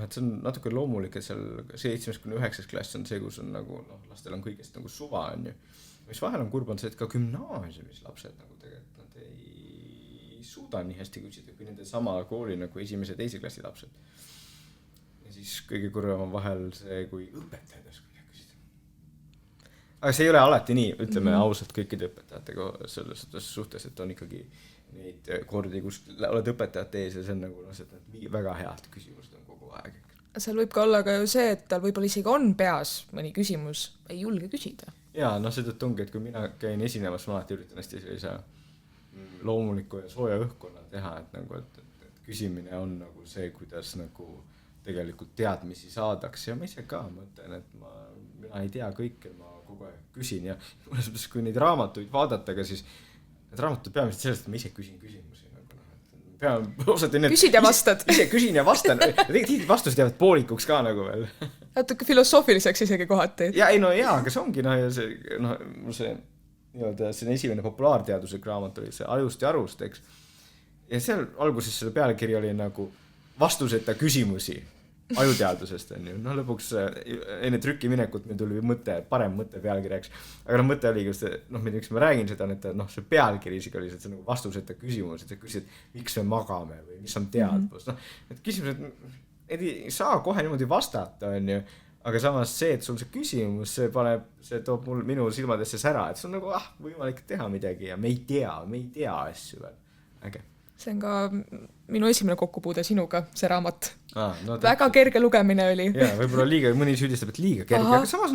Speaker 2: see on natuke loomulik, et seal 7-9 klass on see, kus on nagu, lastel on kõigest nagu suva, on ju. Mis vahel on kurb on see, et ka gümnaasiumis lapsed nagu tegelikult nad ei suuda nii hästi küsida, kui nende sama kooli nagu 1. ja 2. klassi lapsed. Ja siis kõige kurvem on vahel see, kui õpetajad oskavad küsida. Aga see ei ole alati nii, ütleme ausalt kõikide õpetajatega selles suhtes, et on ikkagi neid kordi, kus oled õpetajate ees ja see on nagu et väga head küsimused on kogu aeg.
Speaker 1: Seal võib ka olla ka ju see, et tal võib-olla isegi on peas mõni küsimus, ei julge küsida.
Speaker 2: Jaa, seetõttu ongi, et kui mina käin esinemas, ma alati üritan hästi sellise loomuliku ja sooja õhkkonna teha, et, nagu, et küsimine on nagu see, kuidas nagu tegelikult teadmisi saadakse ja ma ise ka mõtlen, et mina ei tea kõike, ma kogu aeg küsin ja kui neid raamatuid vaadataga, siis need raamatud peamiselt sellest, et ma ise küsin küsimusi.
Speaker 1: Küsid ja vastad.
Speaker 2: Ise küsin ja vastan. Tihti vastused jäävad poolikuks ka nagu veel.
Speaker 1: Natuke filosoofiliseks isegi kohati.
Speaker 2: Ja ei aga see ongi see esimene populaarteaduslik raamat oli see Ajust ja arust, eks. Ja seal alguses selle pealkiri oli nagu vastuseta küsimusi ajuteadusest on ju. Lõpuks enne trükki minekut meil tuli parem mõte pealkirjaks. Aga mõte oli, miks ma räägin seda, et see pealkiri isegi oli see nagu vastuseta küsimus, et sa küsid, miks me magame või mis on teadvus. Need küsimused ei saa kohe niimoodi vastata, on ju. Aga samas see, et sul see küsimus, see toob minu silmadesse sära, et see on nagu võimalik teha midagi ja me ei tea asju veel. Äge.
Speaker 1: See on ka minu esimene kokkupuude sinuga, see raamat. Väga kerge lugemine oli.
Speaker 2: Jaa, võib-olla mõni süüdistab, et liiga kerge, aga samas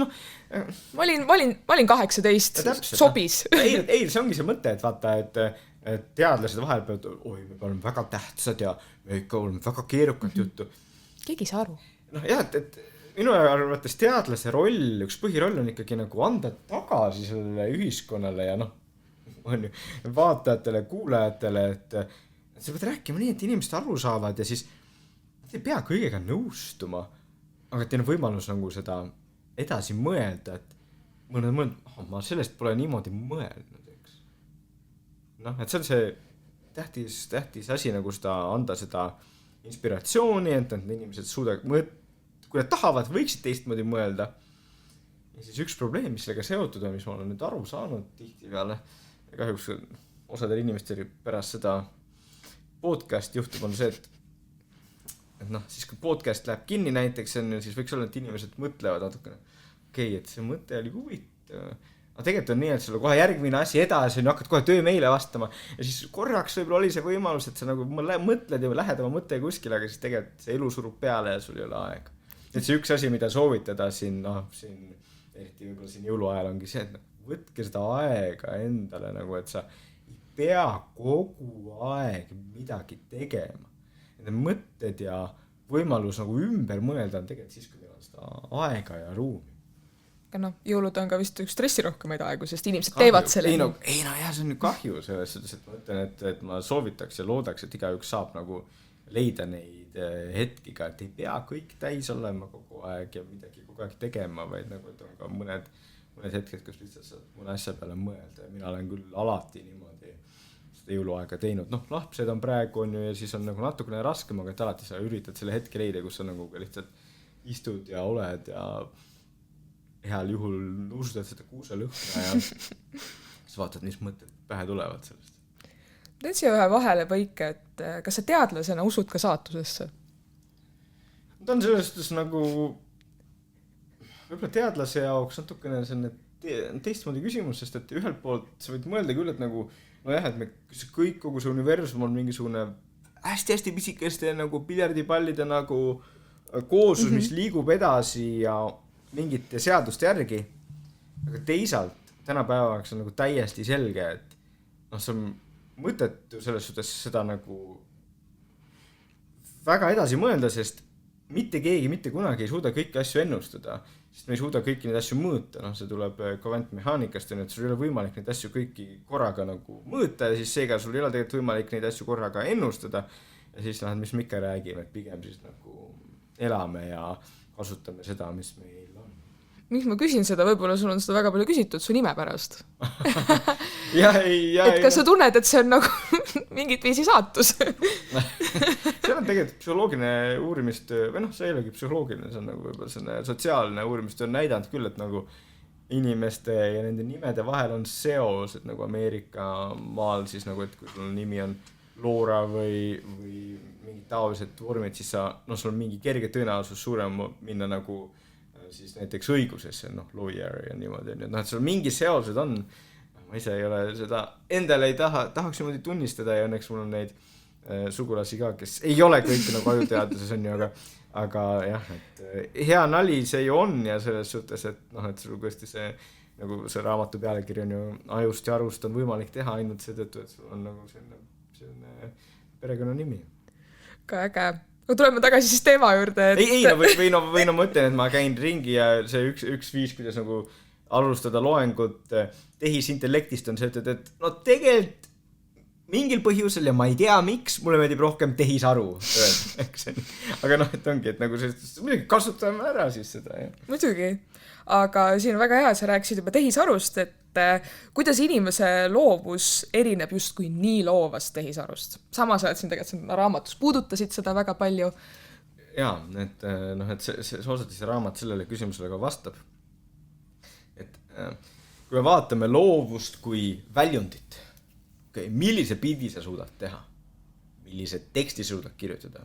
Speaker 1: Ma olin 18, sobis.
Speaker 2: Ei, see ongi see mõte, et vaata, et teadlased vahel peavad, me oleme väga tähtsad ja me ikka oleme väga keerukat juttu.
Speaker 1: Keegi ei saa aru.
Speaker 2: Et minu arvates teadlase roll, üks põhiroll on ikkagi nagu anda tagasi sellele ühiskonnale ja on ju, vaatajatele, kuulajatele, et sa pead rääkima nii, et inimesed aru saavad ja siis ei pea kõigega nõustuma, aga et teil on võimalus nagu seda edasi mõelda, et ma sellest pole niimoodi mõelnud, eks. Et see on see tähtis asi nagu seda anda seda inspiratsiooni, et inimesed kui nad tahavad, võiksid teistmoodi mõelda. Ja siis üks probleem, mis sellega seotud on, mis ma olen nüüd aru saanud tihti peale, ja kahjuks osadel inimestel pärast seda podcast juhtub on see, et siis kui podcast läheb kinni näiteks, siis võiks olla, et inimesed mõtlevad natukene, et see mõte oli huvitav. Aga tegelikult on nii, et sul on kohe järgmine asi edasi, hakkad kohe töömeile vastama ja siis korraks võib-olla oli see võimalus, et sa nagu mõtled ja lähed oma mõtte kuskile, aga siis tegelikult see elu surub peale ja sul ei ole aega. Et see üks asi, mida soovitada siin, eriti võib-olla siin jõuluajal ongi see, et võtke seda aega endale, nagu et sa ei pea kogu aeg midagi tegema. Need mõtted ja võimalus nagu ümber mõelda on tegelikult siis, kui meil on seda aega ja ruumi.
Speaker 1: Aga jõulud on ka vist üks stressirohkemaid aegu, sest inimesed teevad selle.
Speaker 2: Ei, see on kahju selles suhtes, et ma ütlen, et ma soovitaks ja loodaks, et igaüks saab nagu leida neid hetkiga, et ei pea kõik täis olema kogu aeg ja midagi kogu aeg tegema, vaid nagu, et on ka mõned hetked, kus lihtsalt saad mõne asja peale mõelda ja mina olen küll alati niimoodi seda jõuluaega teinud. Lapsed on praegu on ju ja siis on nagu natukene raskem, aga et alati sa üritad selle hetke leida, kus sa nagu lihtsalt istud ja oled ja heal juhul nuusutad seda kuuselõhna ja siis vaatad, mis mõtted pähe tulevad sellest.
Speaker 1: Teen siia ühe vahele põike, et kas sa teadlasena usud ka saatusesse?
Speaker 2: Ta on selles suhtes nagu võib-olla teadlase jaoks natukene teistmoodi küsimus, sest et ühelt poolt sa võid mõelda küll, et nagu et kogu see universum on mingisugune hästi-hästi pisikeste nagu piljardipallide nagu kooslus, mis liigub edasi ja mingite seaduste järgi, aga teisalt tänapäevaks on nagu täiesti selge, et see on mõttetu selles suhtes seda nagu väga edasi mõelda, sest mitte keegi mitte kunagi ei suuda kõiki asju ennustada. sest me ei suuda kõiki neid asju mõõta, noh, see tuleb kvantmehaanikast, et sul ei ole võimalik neid asju kõiki korraga nagu mõõta ja siis seega sul ei ole tegelikult võimalik neid asju korraga ennustada ja siis noh, mis me ikka räägime, et pigem siis nagu elame ja kasutame seda, mis meil on.
Speaker 1: Miks ma küsin seda, võib-olla sul on seda väga palju küsitud su nime pärast. Et kas sa tunned, et see on nagu mingit viisi saatus?
Speaker 2: See on tegelikult psühholoogiline uurimistöö, või noh, see ei olegi psühholoogiline, see on nagu võib-olla selline sotsiaalne uurimistöö on näidanud küll, et nagu inimeste ja nende nimede vahel on seos, et nagu Ameerika maal siis nagu, et kui sul nimi on Laura või mingid taolised vormid, siis sul on mingi kerge tõenäosus suurem minna nagu siis näiteks õigusesse, lawyer ja niimoodi, et sul mingi seosed on, ma ise ei ole seda, endale ei tahaks niimoodi tunnistada ja õnneks mul on neid sugulasi ka, kes ei ole kõik nagu ajuteaduses on ju, aga jah, et hea nali see ju on ja selles suhtes, et et sul tõesti see, nagu see raamatu pealekiri on ju ajust ja arust on võimalik teha ainult seetõttu, et sul on nagu selline perekonnanimi.
Speaker 1: Ka äge. Tuleme tagasi siis teema juurde, et...
Speaker 2: Või ma ütlen, et ma käin ringi ja see üks viis, kuidas nagu alustada loengut tehisintellektist on see, et tegelikult mingil põhjusel ja ma ei tea miks, mulle meeldib rohkem tehisaru. Aga et ongi, et nagu muidugi kasutame ära siis seda. Ja.
Speaker 1: Muidugi, aga siin on väga hea, sa rääkisid juba tehisarust, et kuidas inimese loovus erineb justkui nii loovast tehisarust. Samas oled siin tegelikult raamatus puudutasid seda väga palju.
Speaker 2: Jaa, et see osati see raamat sellele küsimusele ka vastab. Et kui me vaatame loovust kui väljundit, millise pildi sa suudad teha, millise teksti sa suudad kirjutada.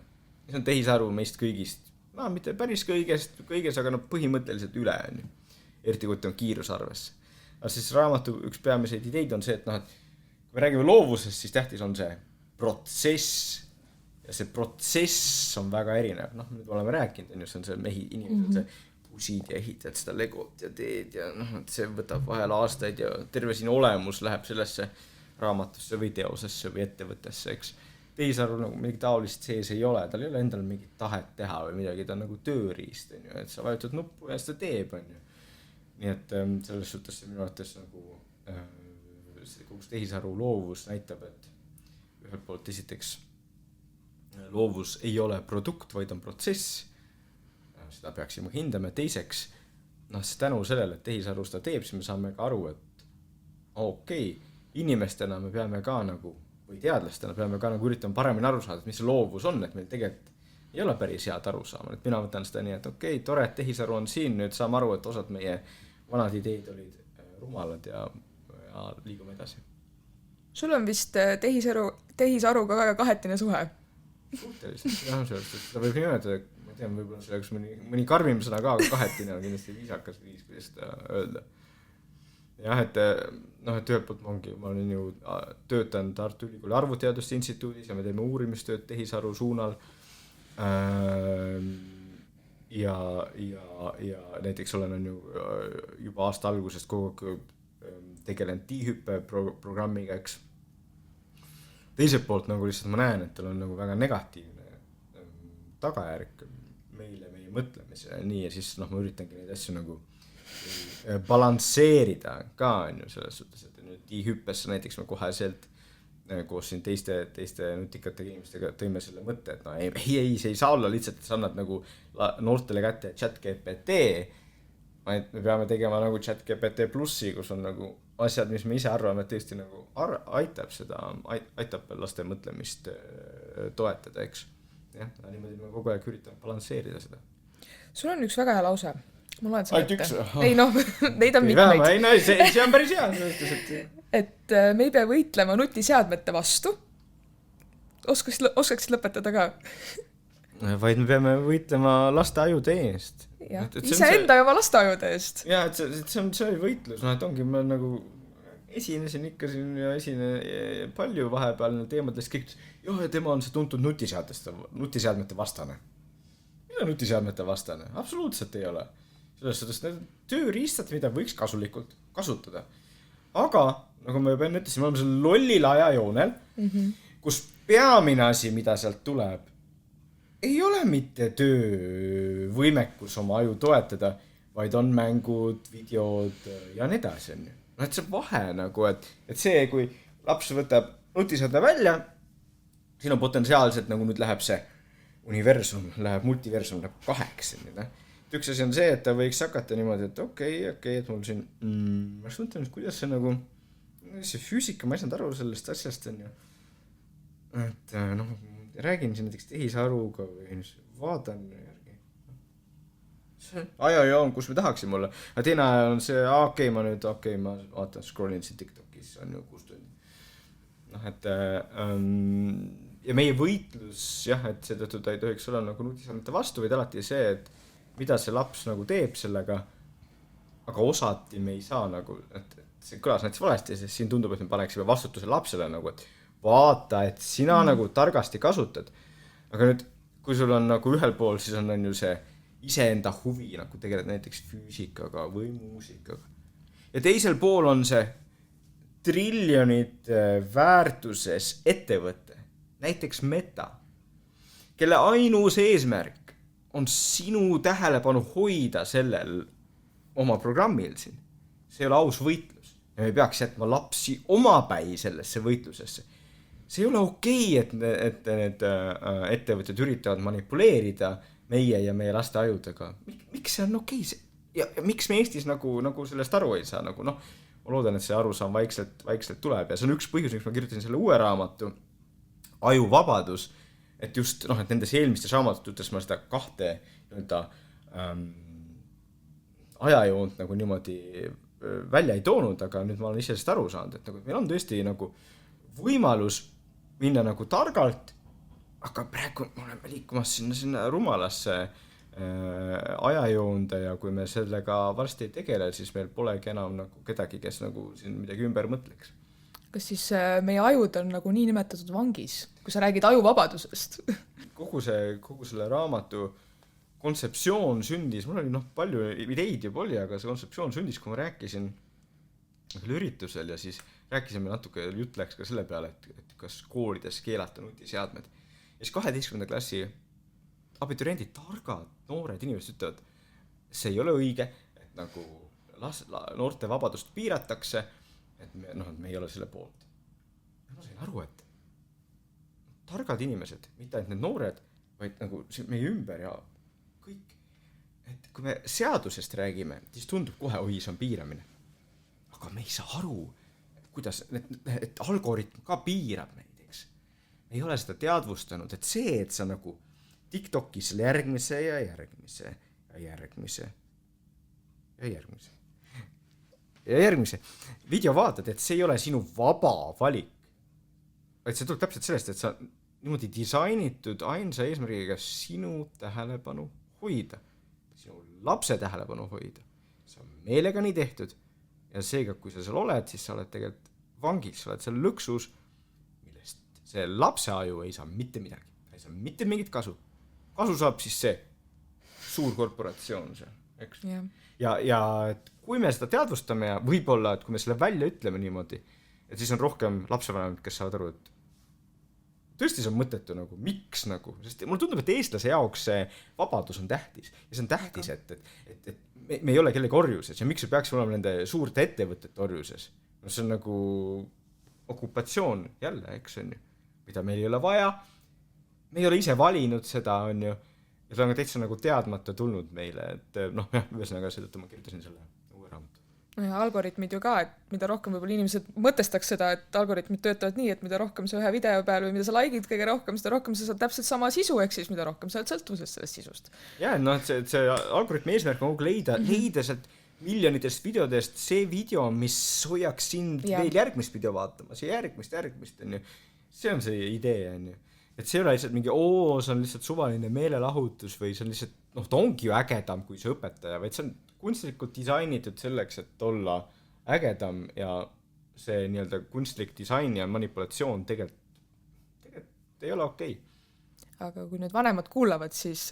Speaker 2: See on tehisaru meist kõigist, mitte päris kõiges, aga põhimõtteliselt üle on ju. Eriti kui on kiirusarves. Aga siis raamatu üks peamiseid ideid on see, et kui me räägime loovusest, siis tähtis on see protsess ja see protsess on väga erinev. Nüüd oleme rääkinud, see on see inimesed, see pusid ja ehitad seda legot ja teed ja et see võtab vahel aastaid ja terve siin olemus läheb sellesse raamatusse või teosesse või ettevõttesse, eks. Tehisaru nagu mingi taolist sees ei ole, tal ei ole endal mingit tahet teha või midagi, ta on nagu tööriist, on ju, et sa vajutad nuppu ja seda teeb, on ju. Nii et selles suhtes minu arvates nagu kogu tehisaru loovus näitab, et ühelt poolt esiteks loovus ei ole produkt, vaid on protsess, seda peaksime hindama, teiseks tänu sellele, et tehisaru seda teeb, siis me saame ka aru, et okei, inimestena me peame ka nagu, või teadlastena peame ka nagu üritama paremini aru saada, et mis see loovus on, et meil tegelikult ei ole päris head aru saama. Et mina võtan seda nii, et okei, tore, et tehisaru on siin, nüüd saame aru, et osad meie vanad ideed olid rumalad ja liigume edasi.
Speaker 1: Sul on vist tehisaruga väga kahetine suhe?
Speaker 2: Suhteliselt, jah, seda võib nii öelda, ma tean, võib-olla selleks mõni karmim sõna ka, aga kahetine on kindlasti viisakas viis, kuidas seda öelda. Jah, et ühelt poolt ma olen ju töötanud Tartu Ülikooli arvutiteaduste instituudis ja me teeme uurimistööd tehisaru suunal ja näiteks olen ju juba aasta algusest kogu tegelen T-hüppe programmiga, eks. Teiselt poolt nagu lihtsalt ma näen, et tal on nagu väga negatiivne tagajärg meile, meie mõtlemisele, nii ja siis ma üritangi neid asju nagu balansseerida ka on ju selles suhtes, et nüüd T-hüppesse näiteks me koheselt koos siin teiste nutikate inimestega tõime selle mõtte, et ei, see ei saa olla lihtsalt, et sa annad nagu noortele kätte ChatGPT, vaid me peame tegema nagu ChatGPT plussi, kus on nagu asjad, mis me ise arvame, et tõesti nagu aitab laste mõtlemist toetada, eks. Jah, niimoodi me kogu aeg üritame balansseerida seda.
Speaker 1: Sul on üks väga hea lause. Ma loen
Speaker 2: seda ette.
Speaker 1: Ei neid on mitmeid.
Speaker 2: See on päris hea.
Speaker 1: Et me ei pea võitlema nutiseadmete vastu. Oskaksid lõpetada ka?
Speaker 2: Vaid me peame võitlema laste ajude eest.
Speaker 1: Ja, ise enda ja oma laste ajude eest.
Speaker 2: Ja, et see on see võitlus. Et ongi, ma nagu esinesin ikka siin ja palju vahepeal teemadest kõik. Ja tema on see tuntud nutiseadmete vastane. Mida nutiseadmete vastane? Absoluutselt ei ole. Selles suhtes need tööriistad, mida võiks kasulikult kasutada. Aga, nagu ma juba enne ütlesin, me oleme seal lollil ajajoonel, kus peamine asi, mida sealt tuleb, ei ole mitte töövõimekus oma aju toetada, vaid on mängud, videod ja nii edasi, on ju. No, et see vahe nagu, et see, kui laps võtab nutiseadme välja, siin on potentsiaalselt nagu nüüd läheb see universum, läheb multiversum, läheb 8, nii. Üks asi on see, et ta võiks hakata niimoodi, et okei, et mul siin, ma mõtlen, kuidas see nagu, see füüsika, ma ei saanud aru sellest asjast, on ju. Et noh, räägin siin näiteks tehisaruga või vaatan järgi. See ajajoon, kus me tahaksime olla. Aga teine on see, ma vaatan, scrollin siin TikTokis, on ju 6 tundi. Noh, et ja meie võitlus, jah, et seetõttu ta ei tohiks olla nagu nutiseadmete vastu, vaid alati see, et mida see laps nagu teeb sellega, aga osati me ei saa nagu, et see kõlas näiteks valesti, sest siin tundub, et me paneksime vastutuse lapsele nagu, et vaata, et sina nagu targasti kasutad. Aga nüüd, kui sul on nagu ühel pool, siis on ju see iseenda huvi, nagu tegeled näiteks füüsikaga või muusikaga. Ja teisel pool on see triljonid väärtuses ettevõte, näiteks Meta, kelle ainus eesmärk on sinu tähelepanu hoida sellel oma programmil siin. See ei ole aus võitlus. Ja me peaks jätma lapsi omapäi sellesse võitlusesse. See ei ole okei, et need ettevõtted üritavad manipuleerida meie ja meie laste ajudega. Miks see on okei? Ja miks me Eestis nagu sellest aru ei saa? Nagu, noh, ma loodan, et see arusaam vaikselt tuleb. Ja see on üks põhjus, miks ma kirjutasin selle uue raamatu Ajuvabadus. Et just, noh, et nendes eelmistes raamatutes ma seda 2 ajajoont nagu niimoodi välja ei toonud, aga nüüd ma olen ise sellest aru saanud, et nagu, meil on tõesti nagu võimalus minna nagu targalt, aga praegu me oleme liikumas sinna rumalasse ajajoonde ja kui me sellega varsti ei tegele, siis meil polegi enam nagu kedagi, kes nagu siin midagi ümber mõtleks.
Speaker 1: Kas siis meie ajud on nagu nii nimetatud vangis, kui sa räägid ajuvabadusest?
Speaker 2: Kogu selle raamatu kontseptsioon sündis, mul oli palju ideid juba oli, aga see kontseptsioon sündis, kui ma rääkisin üritusel ja siis rääkisime natuke, jutt läks ka selle peale, et kas koolides keelata nutiseadmed. Ja siis 12. klassi abituriendid, targad, noored inimesed ütlevad, see ei ole õige, et nagu noorte vabadust piiratakse, et me ei ole selle poolt. Ja ma sain aru, et targad inimesed, mitte ainult need noored, vaid nagu meie ümber ja kõik. Et kui me seadusest räägime, siis tundub kohe, see on piiramine. Aga me ei saa aru, kuidas, et algoritm ka piirab näiteks. Me ei ole seda teadvustanud, et see, et sa nagu TikTokis selle järgmise ja järgmise ja järgmise ja järgmise ja järgmise video vaatad, et see ei ole sinu vaba valik. Vaid see tuleb täpselt sellest, et sa niimoodi disainitud ainsa eesmärgiga sinu tähelepanu hoida. Sinu lapse tähelepanu hoida. See on meelega nii tehtud. Ja seega, kui sa seal oled, siis sa oled tegelikult vangis, sa oled seal lõksus, millest see lapse aju ei saa mitte midagi. Ta ei saa mitte mingit kasu. Kasu saab siis see suur korporatsioon seal, eks?
Speaker 1: Yeah.
Speaker 2: Ja et kui me seda teadvustame ja võib-olla, et kui me selle välja ütleme niimoodi, et siis on rohkem lapsevanemad, kes saavad aru, et tõesti see on mõttetu nagu, miks nagu, sest mulle tundub, et eestlase jaoks see vabadus on tähtis ja see on tähtis, et me ei ole kellegi orjuses ja miks me peaks olema nende suurte ettevõtete orjuses. No see on nagu okupatsioon jälle, eks on ju, mida meil ei ole vaja, me ei ole ise valinud seda, on ju, ja see on täitsa nagu teadmata tulnud meile, et noh, ühesõnaga seetõttu ma kirjutasin selle uue raamatu.
Speaker 1: No ja algoritmid ju ka, et mida rohkem võib-olla inimesed mõtestaks seda, et algoritmid töötavad nii, et mida rohkem sa ühe video peal või mida sa like'id kõige rohkem, seda rohkem sa saad täpselt sama sisu, ehk siis mida rohkem sa oled sõltuvuses sellest sisust.
Speaker 2: Ja, noh, et see algoritmi eesmärk on leida sealt miljonitest videodest see video, mis hoiaks sind veel järgmist video vaatamas ja järgmist, on ju. See on see idee, on ju. Et see ei ole lihtsalt mingi, see on lihtsalt suvaline meelelahutus või see on lihtsalt, noh, ta ongi ju ägedam kui see õpetaja, vaid see on kunstlikult disainitud selleks, et olla ägedam ja see nii-öelda kunstlik disain ja manipulatsioon tegelikult ei ole okei.
Speaker 1: Aga kui nüüd vanemad kuulavad, siis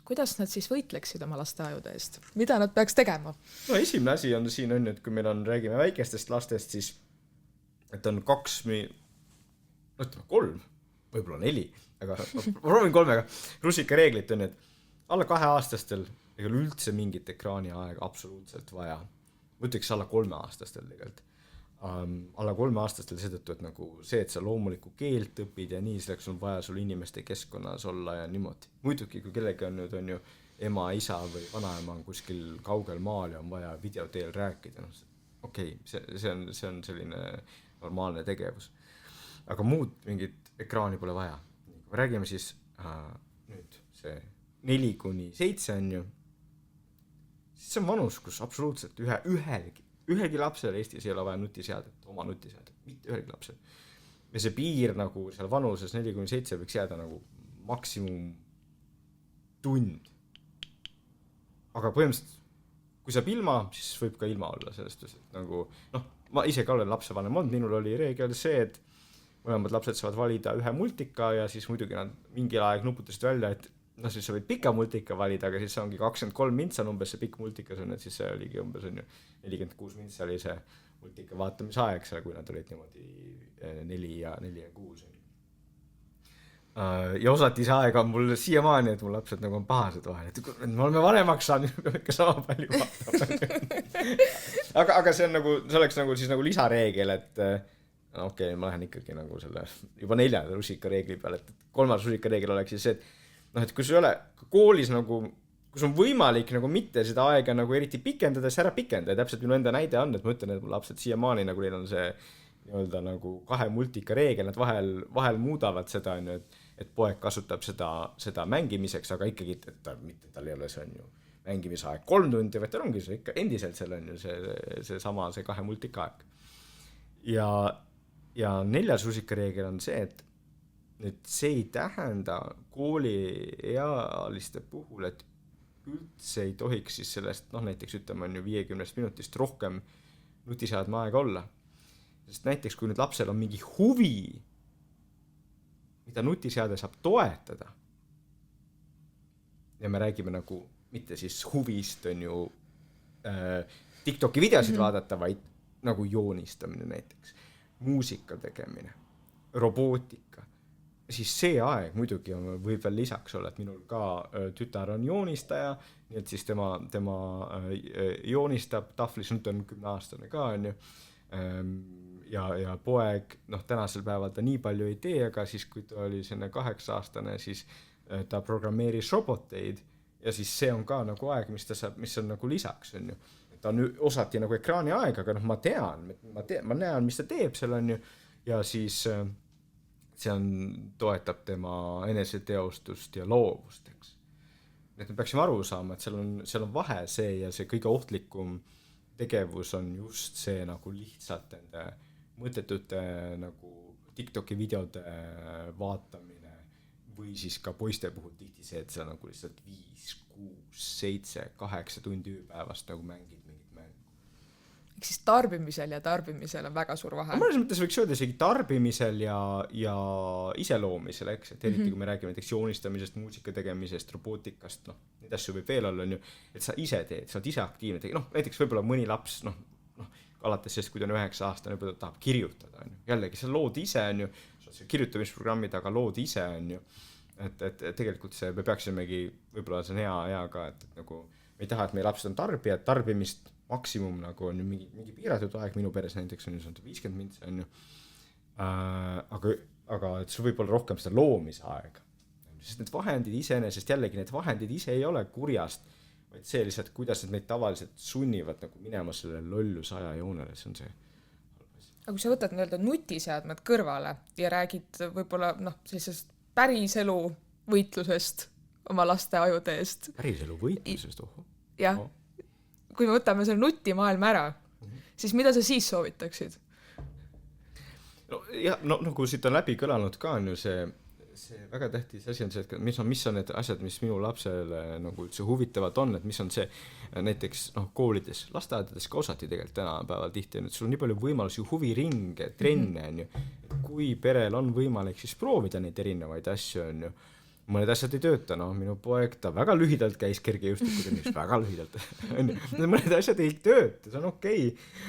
Speaker 1: kuidas nad siis võitleksid oma laste ajude eest? Mida nad peaks tegema?
Speaker 2: No esimene asi on siin on, et kui meil räägime väikestest lastest, siis et on 3, võib-olla 4, aga proovin 3, rusika reeglit on, et alla 2-aastastel ei ole üldse mingit ekraaniaega absoluutselt vaja. Ma ütleks alla 3-aastastel tegelikult. Alla 3-aastastel seetõttu, et nagu see, et sa loomulikku keelt õpid ja nii, selleks on vaja sul inimeste keskkonnas olla ja niimoodi. Muidugi, kui kellegi on ju ema, isa või vanaema on kuskil kaugel maal ja on vaja videoteel rääkida, okei, see on selline normaalne tegevus. Aga muud mingit ekraani pole vaja. Kui räägime siis nüüd see 4-7 on ju, siis see on vanus, kus absoluutselt ühelgi lapsel Eestis ei ole vaja nutiseadet, oma nutiseadet, mitte ühelgi lapsel. Ja see piir nagu seal vanuses 4-7 võiks jääda nagu maksimum tund. Aga põhimõtteliselt, kui saab ilma, siis võib ka ilma olla sellest, et nagu, ma ise ka olen lapsevanem olnud, minul oli reegel see, et mõlemad lapsed saavad valida ühe multika ja siis muidugi nad mingil aeg nuputasid välja, et siis sa võid pika multika valida, aga siis see ongi 23 mintsa on umbes see pikk multikas on, et siis see oligi umbes on ju 46 mintsa oli see multika vaatamisaeg seal, kui nad olid niimoodi 4 ja 6 ja osati see aeg on mul siiamaani, et mul lapsed nagu on pahased vahel, et me oleme vanemaks saanud, me ikka sama palju vaatama. aga see on nagu, see oleks nagu siis nagu lisareegel, et okei, ma lähen ikkagi nagu selle juba 4. rusikareegli peale, et 3. rusikareegel oleks siis see, et kui sul ei ole koolis nagu, kui sul on võimalik nagu mitte seda aega nagu eriti pikendada, siis ära pikenda ja täpselt minu enda näide on, et ma ütlen, et mu lapsed siiamaani nagu neil on see nii-öelda nagu 2 multika reegel, nad vahel muudavad seda, et poeg kasutab seda mängimiseks, aga ikkagi, et tal ei ole see on ju mängimisaeg 3 tundi, vaid tal ongi see ikka endiselt seal on ju see 2 multika aeg. Ja 4. rusikareegel on see, et see ei tähenda kooliealiste puhul, et üldse ei tohiks siis sellest, näiteks ütleme on ju 50 minutist rohkem nutiseadme aega olla. Sest näiteks, kui nüüd lapsel on mingi huvi, mida nutiseade saab toetada, ja me räägime nagu mitte siis huvist on ju TikToki videosid vaadata, vaid nagu joonistamine näiteks, muusika tegemine, robootika, siis see aeg muidugi võib veel lisaks olla, et minul ka tütar on joonistaja, nii et siis tema joonistab tahvlis, nüüd on 10-aastane ka on ju, ja poeg, tänasel päeval ta nii palju ei tee, aga siis kui ta oli selline 8-aastane, siis ta programmeeris roboteid ja siis see on ka nagu aeg, mis on nagu lisaks on ju. Ta on osati nagu ekraani aeg, aga ma näen, mis ta teeb seal on ju ja siis see toetab tema eneseteostust ja loovust, eks. Et me peaksime aru saama, et seal on vahe see ja see kõige ohtlikum tegevus on just see nagu lihtsalt nende mõttetute nagu TikToki videode vaatamine või siis ka poiste puhul tihti see, et see on nagu lihtsalt 5, 6, 7, 8 tundi ööpäevast nagu mängid mingit mängu.
Speaker 1: Ehk siis tarbimisel on väga suur vahe.
Speaker 2: Mõnes mõttes võiks öelda isegi tarbimisel ja iseloomisel, eks, et eriti kui me räägime näiteks joonistamisest, muusika tegemisest, robootikast, neid asju võib veel olla, et sa ise teed, sa oled ise aktiivne, näiteks võib-olla mõni laps, alates sellest, kui ta on 9-aastane, võib-olla tahab kirjutada, jällegi sa lood ise, kirjutamisprogrammid, aga lood ise, et tegelikult me peaksimegi, võib-olla see on hea ka, et nagu me ei taha, et meie lapsed on tarbijad, tarbimist maksimum nagu on ju mingi piiratud aeg, minu peres näiteks on ju 50 mintsa on ju, aga et sul võib olla rohkem seda loomisaega, sest need vahendid iseenesest jällegi, need vahendid ise ei ole kurjast, vaid see lihtsalt, kuidas need meid tavaliselt sunnivad nagu minema selle lollusaja joonele, see on see.
Speaker 1: Aga kui sa võtad nii-öelda nutiseadmed kõrvale ja räägid võib-olla sellisest päriselu võitlusest oma laste ajude eest.
Speaker 2: Päriselu võitlusest, oho.
Speaker 1: Jah, kui me võtame selle nutimaailma ära, siis mida sa siis soovitaksid?
Speaker 2: Nagu siit on läbi kõlanud ka on ju see väga tähtis asi on see, et mis on need asjad, mis minu lapsele nagu üldse huvitavad on, et mis on see näiteks koolides, lasteaedades ka osati tegelikult tänapäeval tihti, et sul on nii palju võimalusi, huviringe, trenne on ju, kui perel on võimalik siis proovida neid erinevaid asju on ju, mõned asjad ei tööta, minu poeg, ta väga lühidalt käis kergejõustikutennis, väga lühidalt mõned asjad ei tööta, see on okei,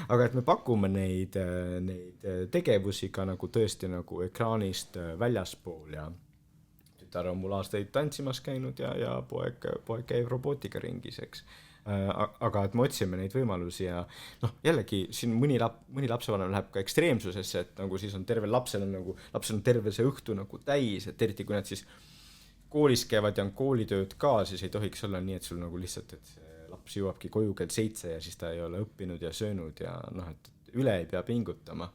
Speaker 2: aga et me pakume neid tegevusi ka nagu tõesti nagu ekraanist väljaspool ja tütar on mul aastaid tantsimas käinud ja poeg käib robootika ringis, eks. Aga et me otsime neid võimalusi ja noh, jällegi siin mõni lapsevanem läheb ka ekstreemsusesse, et nagu siis on lapsel on terve see õhtu nagu täis, et eriti kui nad siis koolis käivad ja on koolitööd ka, siis ei tohiks olla nii, et sul nagu lihtsalt, et see laps jõuabki koju kell 7 ja siis ta ei ole õppinud ja söönud ja noh, et üle ei pea pingutama.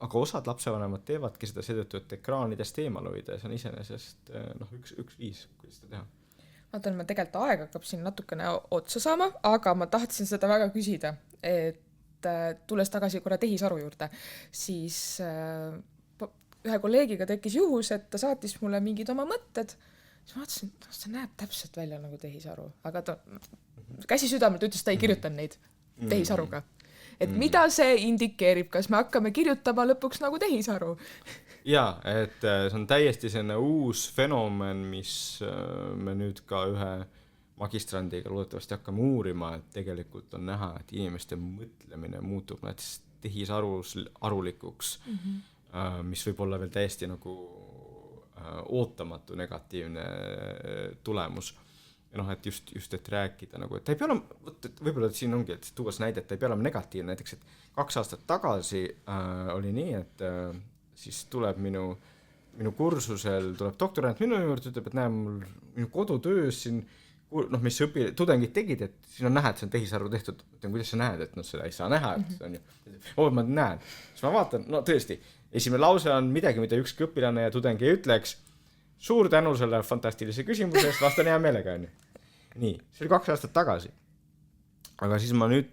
Speaker 2: Aga osad lapsevanemad teevadki seda seetõttu, et ekraanidest eemal hoida ja see on iseenesest üks viis, kuidas seda teha.
Speaker 1: Vaatan, ma tegelikult aeg hakkab siin natukene otsa saama, aga ma tahtsin seda väga küsida, et tulles tagasi korra tehisaru juurde, siis ühe kolleegiga tekkis juhus, et ta saatis mulle mingid oma mõtted, siis ma vaatasin, et see näeb täpselt välja nagu tehisaru, aga ta käsi südamelt ütles, ta ei kirjutanud neid tehisaruga. Et mida see indikeerib, kas me hakkame kirjutama lõpuks nagu tehisaru?
Speaker 2: Jaa, et see on täiesti selline uus fenomen, mis me nüüd ka ühe magistrandiga loodetavasti hakkame uurima, et tegelikult on näha, et inimeste mõtlemine muutub näiteks tehisarulikuks, mis võib olla veel täiesti nagu ootamatu negatiivne tulemus. Ja noh, et just et rääkida nagu, et ta ei pea olema, võib-olla siin ongi, et tuues näide, et ta ei pea olema negatiivne, näiteks, et 2 aastat tagasi oli nii, et siis tuleb minu kursusel tuleb doktorant minu juurde, ütleb, et näe, minu kodutöös siin, noh, mis tudengid tegid, et siin on näha, et see on tehisaru tehtud, kuidas sa näed, et noh, seda ei saa näha, et on ju, ma näen, siis ma vaatan, no tõesti, esimene lause on midagi, mida ükski õpilane ja tudeng ei ütleks, suur tänu selle fantastilise küsimusest, vastan hea meelega, on ju. Nii, see oli 2 aastat tagasi. Aga siis ma nüüd,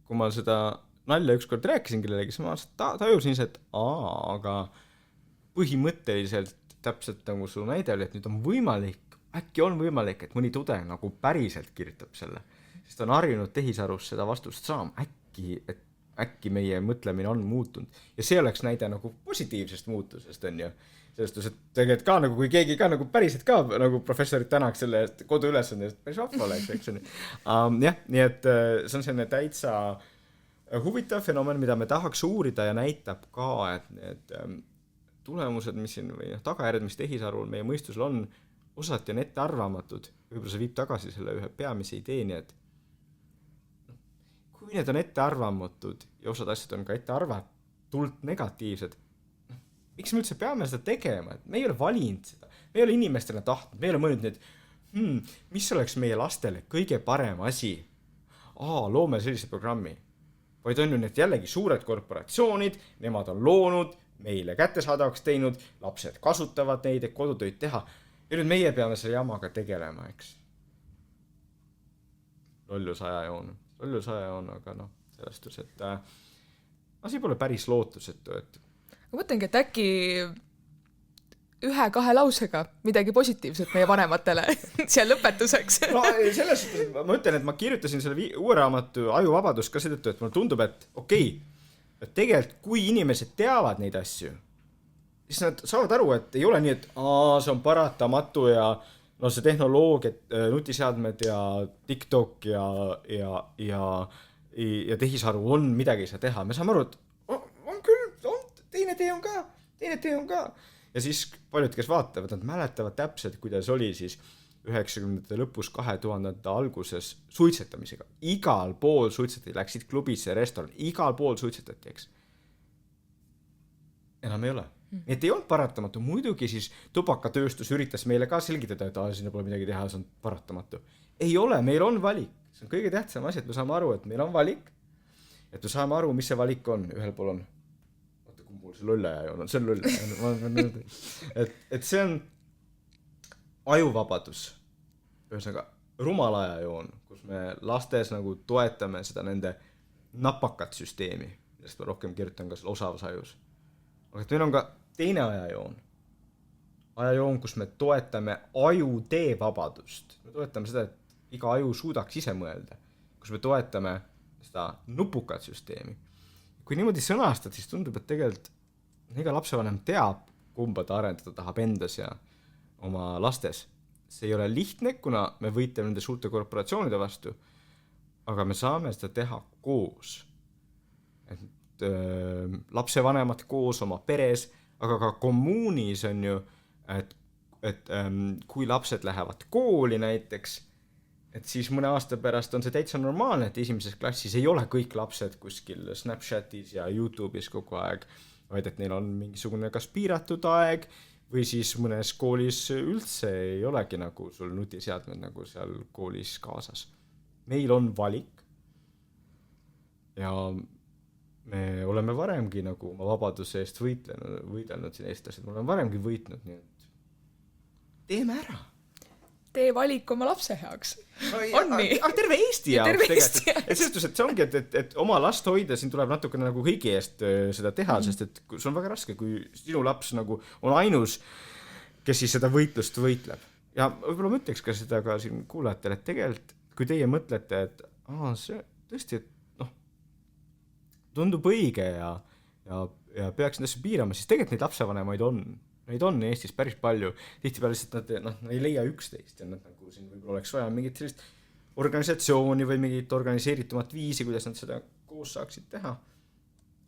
Speaker 2: kui ma seda nalja ükskord rääkisin kellelegi, siis ma tajusin see, et aga põhimõtteliselt täpselt nagu su näide oli, et nüüd on võimalik, äkki on võimalik, et mõni tudeng nagu päriselt kirjutab selle, sest on harjunud tehisarus seda vastust saama, äkki meie mõtlemine on muutunud. Ja see oleks näide nagu positiivsest muutusest, on ju. Sellest, et tegelikult ka nagu, kui keegi ka nagu päriselt ka nagu professorit tänaks selle koduülesande, päris vahva oleks, eks on. Jah, nii et see on selline täitsa huvitav fenomen, mida me tahaks uurida ja näitab ka, et need tulemused, mis siin või tagajärjed, mis tehisarul meie mõistusel on, osati on ettearvamatud. Võib-olla see viib tagasi selle ühe peamise ideeni, et kui need on ettearvamatud ja osad asjad on ka ettearvatult negatiivsed, miks me üldse peame seda tegema? Et me ei ole valinud seda, me ei ole inimestele tahtnud, me ei ole mõelnud need, mis oleks meie lastele kõige parem asi? Loome sellise programmi. Vaid on ju need jällegi suured korporatsioonid, nemad on loonud, meile kättesaadavaks teinud, lapsed kasutavad neid, et kodutöid teha. Ja nüüd meie peame selle jamaga tegelema, eks. Lollus ajajoon, aga noh, sellest, et asi pole päris lootusetu, et
Speaker 1: ma mõtlengi, et äkki 1-2 lausega midagi positiivset meie vanematele seal lõpetuseks.
Speaker 2: No selles suhtes, ma ütlen, et ma kirjutasin selle uue raamatu Ajuvabadus ka seetõttu, et mulle tundub, et et tegelikult kui inimesed teavad neid asju, siis nad saavad aru, et ei ole nii, et see on paratamatu ja no see tehnoloogia, nutiseadmed ja TikTok ja tehisaru on midagi ei saa teha. Me saame aru, et teine tee on ka. Ja siis paljud, kes vaatavad, nad mäletavad täpselt, kuidas oli siis 90ndate lõpus 2000ndate alguses suitsetamisega. Igal pool suitsetati, läksid klubisse, restoran, igal pool suitsetati, eks. Enam ei ole. Nii et ei olnud paratamatu. Muidugi siis tubakatööstus üritas meile ka selgitada, et sinna pole midagi teha, see on paratamatu. Ei ole, meil on valik. See on kõige tähtsam asi, et me saame aru, et meil on valik. Et me saame aru, mis see valik on. Ühel pool on mul see lollaja on, see on lollaja. Et see on ajuvabadus, ühesõnaga rumalaja joon, kus me lastes nagu toetame seda nende napakat süsteemi, millest ma rohkem kirjutan ka selle osavas ajus. Aga et meil on ka teine ajajoon, kus me toetame ajutee vabadust. Me toetame seda, et iga aju suudaks ise mõelda, kus me toetame seda nupukat süsteemi. Kui niimoodi sõnastad, siis tundub, et tegelikult iga lapsevanem teab, kumba ta arendada tahab endas ja oma lastes. See ei ole lihtne, kuna me võitleme nende suurte korporatsioonide vastu, aga me saame seda teha koos. Et lapsevanemad koos oma peres, aga ka kommuunis on ju, et et kui lapsed lähevad kooli näiteks, et siis mõne aasta pärast on see täitsa normaalne, et esimeses klassis ei ole kõik lapsed kuskil Snapchatis ja YouTube'is kogu aeg, vaid et neil on mingisugune kas piiratud aeg või siis mõnes koolis üldse ei olegi nagu sul nutiseadmed nagu seal koolis kaasas. Meil on valik ja me oleme varemgi nagu oma vabaduse eest võidelnud siin eestlased, me oleme varemgi võitnud, nii et teeme ära.
Speaker 1: Tee valik oma lapse heaks. On nii?
Speaker 2: Terve Eesti jaoks tegelikult. Et selles, et see ongi, et oma last hoida, siin tuleb natukene nagu kõigi eest seda teha, sest et see on väga raske, kui sinu laps nagu on ainus, kes siis seda võitlust võitleb. Ja võib-olla mõtleks ka seda ka siin kuulajatele, et tegelikult, kui teie mõtlete, et see tõesti, et tundub õige ja peaks nendesse piirama, siis tegelikult neid lapsevanemaid on. Neid on Eestis päris palju. Tihtipeale lihtsalt nad ei leia üksteist ja nad nagu siin võib-olla oleks vaja mingit sellist organisatsiooni või mingit organiseeritumat viisi, kuidas nad seda koos saaksid teha.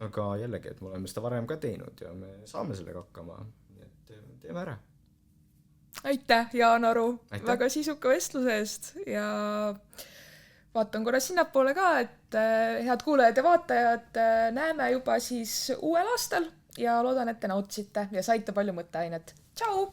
Speaker 2: Aga jällegi, et me oleme seda varem ka teinud ja me saame sellega hakkama. Nii et teeme ära.
Speaker 1: Aitäh, Jaan Aru, väga sisuka vestluse eest ja vaatan korra sinnapoole ka, et head kuulajad ja vaatajad näeme juba siis uuel aastal ja loodan, et te nautsite ja saite palju mõtteainet. Tšau!